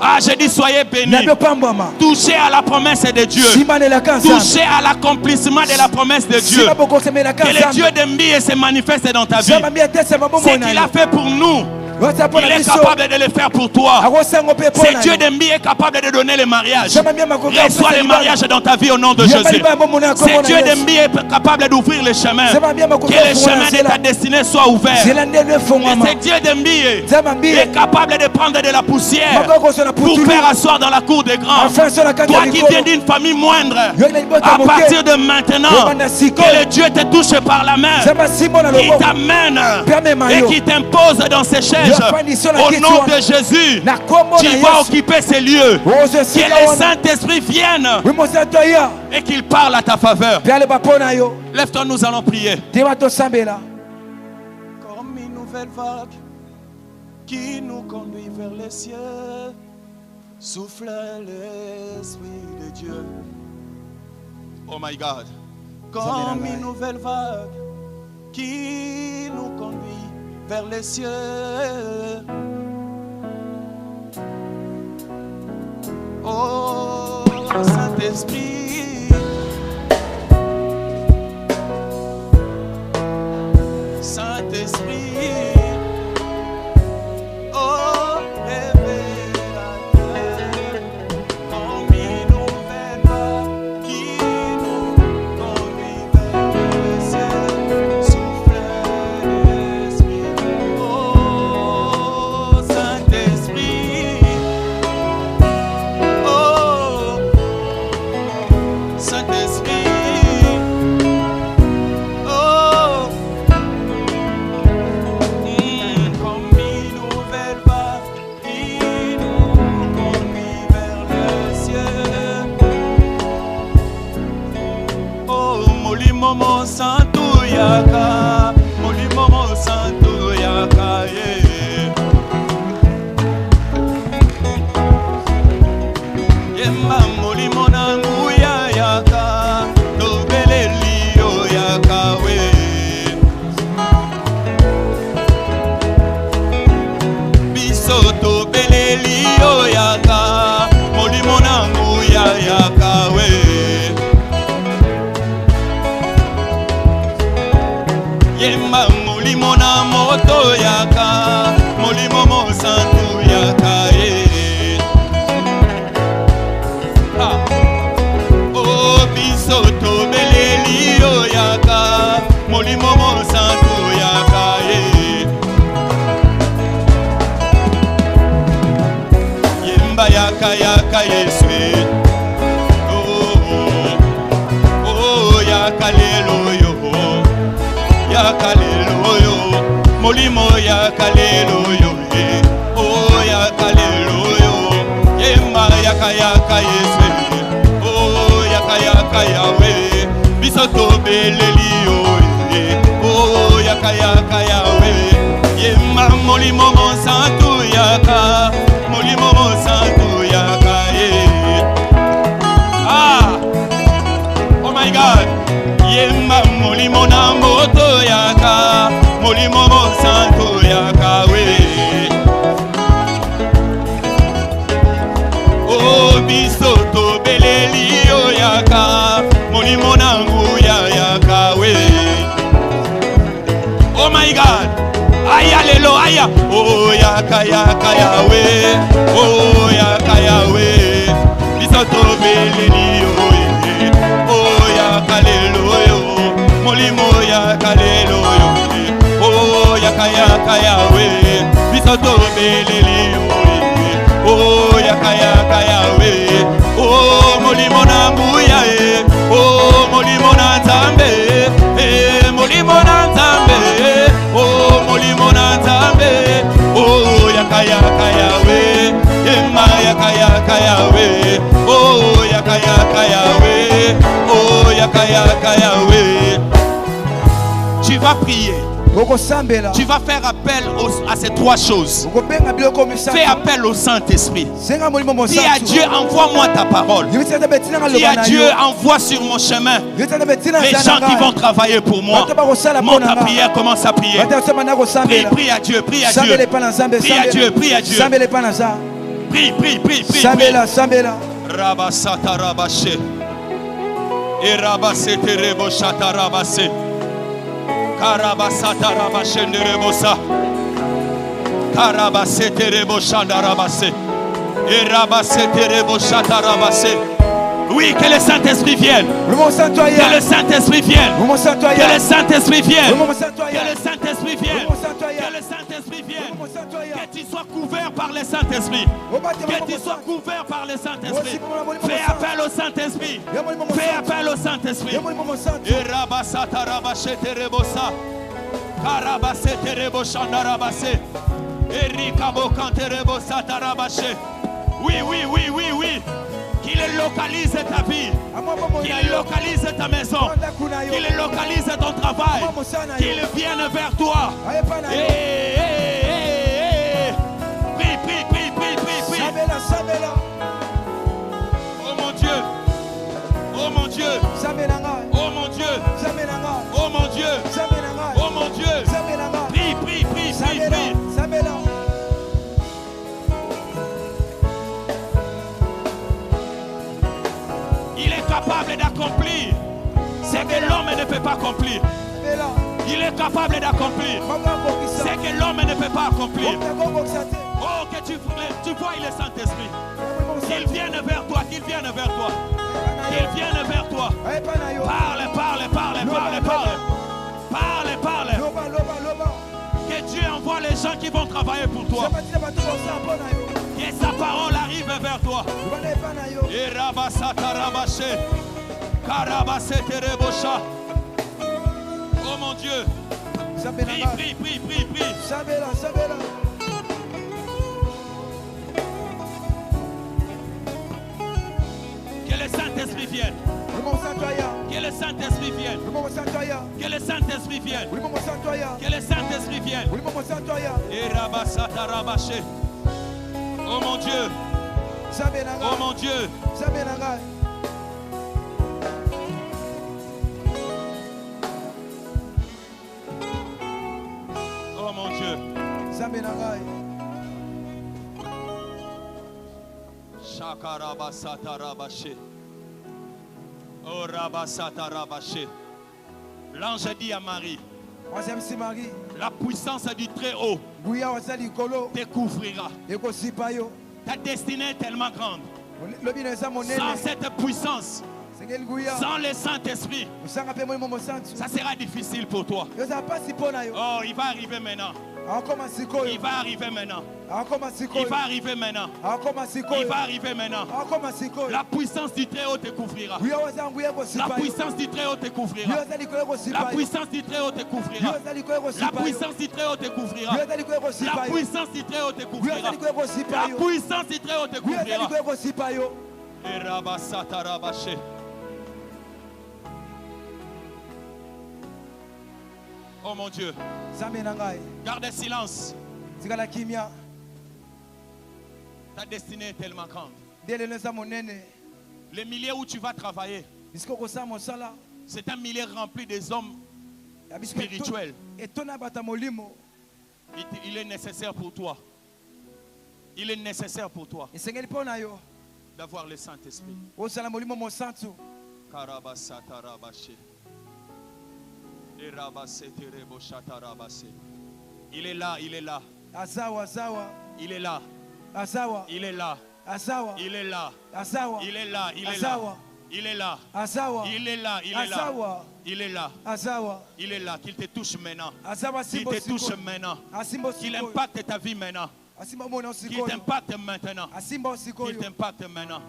Ah, j'ai dit soyez bénis. Touchez à la promesse de Dieu. Touchez à l'accomplissement de la promesse de Dieu. Que le Dieu de Mbi se manifeste dans ta vie. Ce qu'il a fait pour nous, Il est capable de le faire pour toi. C'est Dieu d'Embi est capable de donner les mariages. Reçois les mariages dans ta vie au nom de Jésus. C'est Dieu d'Embi est capable d'ouvrir les chemins. Que les chemins de ta destinée soient ouverts. C'est Dieu d'Embi est capable de prendre de la poussière pour faire asseoir dans la cour des grands. Toi qui viens d'une famille moindre, à partir de maintenant, que le Dieu te touche par la main, qui t'amène et qui t'impose dans ses chaises. Au nom de Jésus, tu vas occuper ces lieux. Que le Saint-Esprit vienne et qu'il parle à ta faveur. Lève-toi, nous allons prier. Comme une nouvelle vague qui nous conduit vers les cieux, souffle l'Esprit de Dieu. Oh my God. Comme une nouvelle vague qui nous conduit vers les cieux. Oh Saint-Esprit, Saint-Esprit, oh révélateur, comme une nouvelle vague qui nous conduit vers le ciel, souffle l'Esprit, oh Saint-Esprit, oh Saint-Esprit, oh comme une nouvelle vague qui nous conduit vers le ciel. Oh Molimo Santo Yaka, Molimo Santo Yaka, Yemba Molimo Nanguya Yaka, Nobele Lio Yaka we. Bisoto Belelio Yaka, Molimo Nanguya Yaka we. Yemba Molimo na moto Yaka, Molimo mo Santo Yaka Ah. Oh bisoto Belelio Yaka, Molimo mo Santo Yaka Yemba Yaka Yaka Yeswe. Oh Yaka lelo yo, Yaka lelo yo, Molimo Yaka lelo yo, oh Yaka lelo yo, Yemba Yaka Yaka Yeswe, oh Yaka Yaka Yawe, Bisoto Belelio, oh Yaka Yaka Yawe, Yemba Molimo Monsanto Yaka, Molimo Monsanto Yaka Ah, oh my God, Yemba Molimo na moto Yaka, Molimo Monsanto Yaka we. Oh bisoto Belelio Yaka, Molimo Nanguya Yaka we. Oh my God, aya lelo aya. Oh Yaka Yaka Yawe, oh Yaka Yawe, bisoto Belelio, oh Yaka lelo yo, Molimo Yaka lelo yo, oh Yaka Yaka Yawe, bisoto Belelio, oh Yaka Yaka Yawe, oh Molimo Nanguya, oh Molimo Nanzambe, Molimo Nanzambe, oh Molimo Nanzambe, oh Yaka Yaka Yawe, Emma Yaka Yaka Yawe, oh Yaka Yaka Yawe, oh Yaka Yaka Yawe. Tu vas prier. Tu vas faire appel à ces trois choses. Fais appel au Saint-Esprit. Dis à Dieu, envoie-moi ta parole. Dis à Dieu, envoie sur mon chemin les gens qui vont travailler pour moi. Monte ta prière, commence à prier. Prie à Dieu, prie à Dieu. Prie à Dieu, prie à Dieu. Prie. Rabasata rabashe. Et rabasete reboshata rabase. Karabasata rabashe nerebosa. Karabase terebo shandarabase. Erabase terebo shatarabase. Oui, que le Saint-Esprit vienne. Que le Saint-Esprit vienne. Que le Saint-Esprit vienne. Que le Saint-Esprit vienne. Que le Saint-Esprit vienne. Que tu sois couvert par le Saint-Esprit. Que tu sois couvert par le Saint-Esprit. Fais appel au Saint-Esprit. Fais appel au Saint-Esprit. Erabasata rabashe terebosa. Karabase terebo shandarabase. Erikabo kanterebo satarabashe. Oui, oui, oui, oui, oui. Qu'il localise ta vie, qu'il localise ta maison, qu'il localise ton travail, qu'il vienne vers toi. Prie, prie, prie, prie, prie, prie. Oh mon Dieu, oh mon Dieu, oh mon Dieu, oh mon Dieu, oh mon Dieu. Prie, prie, prie, prie, prie. Capable d'accomplir ce que l'homme ne peut pas accomplir. Il est capable d'accomplir ce que l'homme ne peut pas accomplir. Oh, que tu vois, il est Saint-Esprit. Qu'il vienne vers toi, qu'il vienne vers toi. Qu'il vienne vers toi. Parle, parle, parle, parle, parle. Parle, parle. Que Dieu envoie les gens qui vont travailler pour toi. Que sa parole arrive vers toi. Et rabasata rabashe. Karabase terebosha. Oh mon Dieu. Prie, prie, prie, prie, prie. Que le Saint-Esprit vienne. Que le Saint-Esprit vienne. Que le Saint-Esprit vienne. Que le Saint-Esprit vienne. Et rabasata rabashe. Oh mon Dieu. Oh mon Dieu. Oh mon Dieu. Shakarabasata rabashe. Oh rabasata rabashe. L'ange dit à Marie, la puissance du Très-Haut te couvrira. Ta destinée est tellement grande. Sans cette puissance, sans le Saint-Esprit, ça sera difficile pour toi. Oh, il va arriver maintenant. Il va arriver maintenant. Il va arriver maintenant. Il va arriver maintenant. La puissance du Très-Haut te couvrira. La puissance du Très-Haut te couvrira. La puissance du Très-Haut te couvrira. La puissance du Très-Haut te couvrira. La puissance du Très-Haut te couvrira. La puissance du Très-Haut te couvrira. Et rabasata rabashe. Oh mon Dieu. Garde silence. Ta destinée est tellement grande. Le milieu où tu vas travailler, c'est un milieu rempli des hommes spirituels. Il est nécessaire pour toi. Il est nécessaire pour toi d'avoir le Saint-Esprit. Karabasata rabashe. Il est là, il est là. Il est là. Il est là. Il est là. Il est là, il est là. Il est là. Il est là, il est là. Il est là. Il est là. Qu'il te touche maintenant. Qu'il te touche maintenant. Qu'il impacte ta vie maintenant. Qu'il t'impacte maintenant. Qu'il t'impacte maintenant.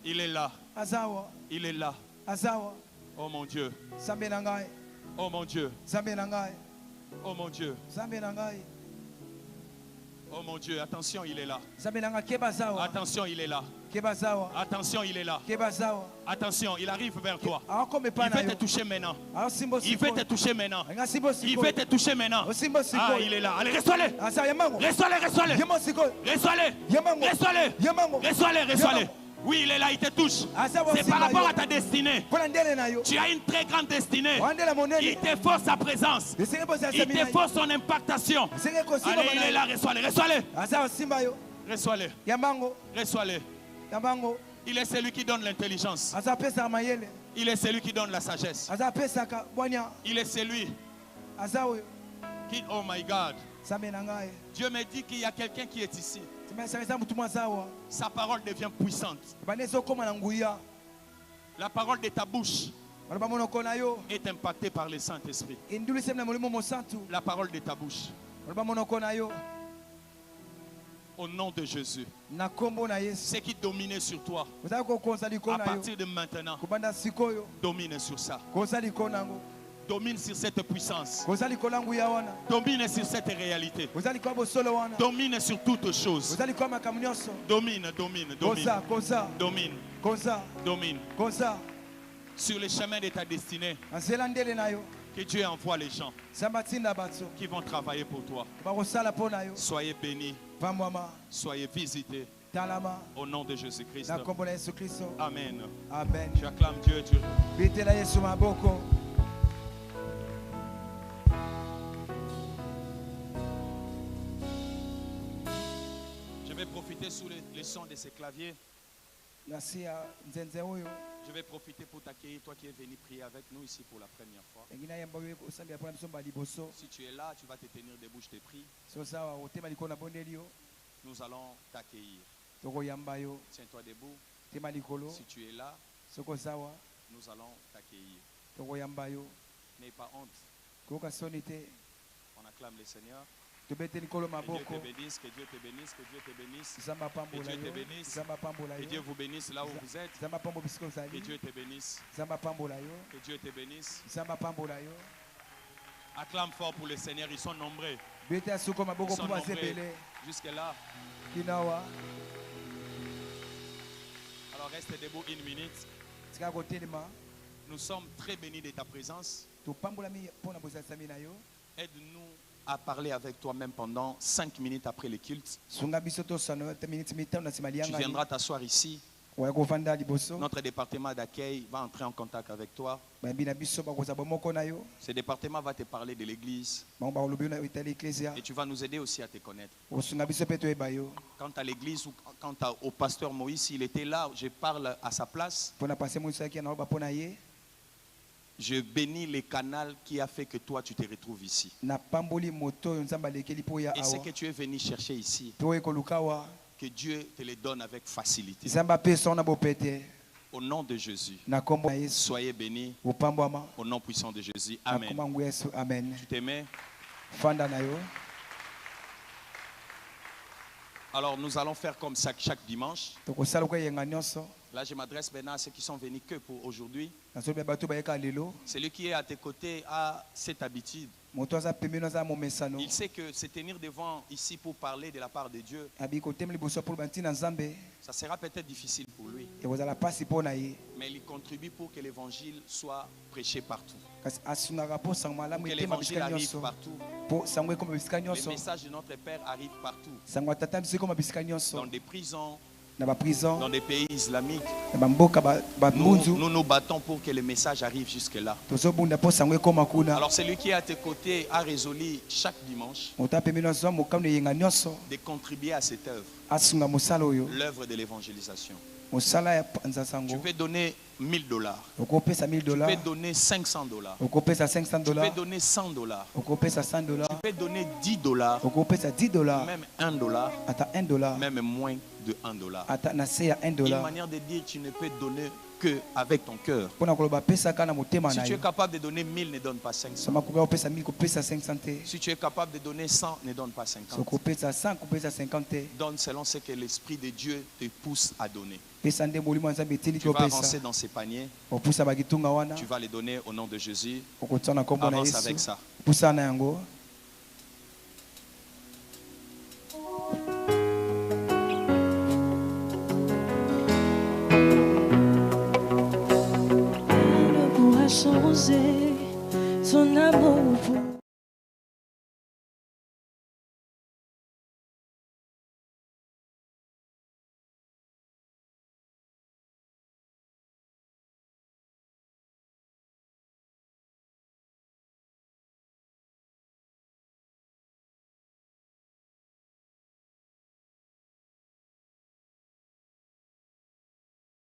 Il est là. Il est là. Oh mon Dieu. Oh mon Dieu. Oh mon Dieu. Oh mon Dieu, attention, il est là. Attention, il est là. Attention, il est là. Attention, il arrive vers toi. Il veut te toucher maintenant. Il veut te toucher maintenant. Il veut te toucher maintenant. Ah, il est là. Allez, reçois-le. Reçois-le, reçois-le. Reçois-le. Reçois-le. Reçois-le, reçois-le. Oui, il est là, il te touche. C'est par rapport à ta destinée. Tu as une très grande destinée. Il te faut sa présence. Il te faut son impactation. Allez, il est là, reçois-le. Reçois-le. Reçois-le. Reçois-le. Il est celui qui donne l'intelligence. Il est celui qui donne la sagesse. Il est celui qui, oh my God, Dieu me dit qu'il y a quelqu'un qui est ici. Sa parole devient puissante. La parole de ta bouche est impactée par le Saint-Esprit. La parole de ta bouche. Au nom de Jésus. Ce qui domine sur toi, à partir de maintenant, domine sur ça. Domine sur cette puissance. Domine sur cette réalité. Domine sur toutes choses. Domine, domine, domine. Domine. Domine. Sur le chemin de ta destinée. Que Dieu envoie les gens qui vont travailler pour toi. Soyez bénis. Soyez visités. Au nom de Jésus-Christ. Amen. Amen. Tu acclames Dieu. Je vais profiter sous les sons de ces claviers. Je vais profiter pour t'accueillir, toi qui es venu prier avec nous ici pour la première fois. Si tu es là, tu vas te tenir debout, je te prie. Nous allons t'accueillir. Tiens-toi debout. Si tu es là, nous allons t'accueillir. N'aie pas honte. On acclame le Seigneur. Que Dieu te bénisse, que Dieu te bénisse, que Dieu te bénisse, que Dieu te bénisse, que Dieu vous bénisse là où vous êtes, que Dieu te bénisse, que Dieu te bénisse. Acclame fort pour le Seigneur, ils sont nombreux. Ils sont nombreux jusque là. Alors reste debout une minute. Nous sommes très bénis de ta présence. Aide-nous à parler avec toi-même pendant 5 minutes après le culte. Tu viendras t'asseoir ici. Notre département d'accueil va entrer en contact avec toi. Ce département va te parler de l'église. Et tu vas nous aider aussi à te connaître. Quant à l'église ou quant au pasteur Moïse, il était là, je parle à sa place. Je bénis le canal qui a fait que toi tu te retrouves ici. Et ce que tu es venu chercher ici, que Dieu te le donne avec facilité. Au nom de Jésus, soyez bénis. Au nom puissant de Jésus. Amen. Tu t'aimais? Alors nous allons faire comme ça chaque dimanche. Là, je m'adresse maintenant à ceux qui sont venus que pour aujourd'hui. Celui qui est à tes côtés a cette habitude. Il sait que se tenir devant ici pour parler de la part de Dieu, ça sera peut-être difficile pour lui. Mais il contribue pour que l'évangile soit prêché partout. Pour que l'évangile arrive partout. Le message de notre Père arrive partout. Dans des prisons, dans des pays islamiques, nous nous battons pour que le message arrive jusque-là. Alors celui qui est à tes côtés a résolu chaque dimanche de contribuer à cette œuvre, l'œuvre de l'évangélisation. Tu peux donner $1000. Tu peux donner $500. Tu peux donner $100. Tu peux donner $10. Même $1. Même moins de $1. Une manière de dire tu ne peux donner que avec ton cœur. Si tu es capable de donner 1000, ne donne pas 500. Si tu es capable de donner 100, ne donne pas 50. Donne selon ce que l'Esprit de Dieu te pousse à donner. Tu vas avancer dans ces paniers. Tu vas les donner au nom de Jésus. Avance avec ça. Changer son amour pour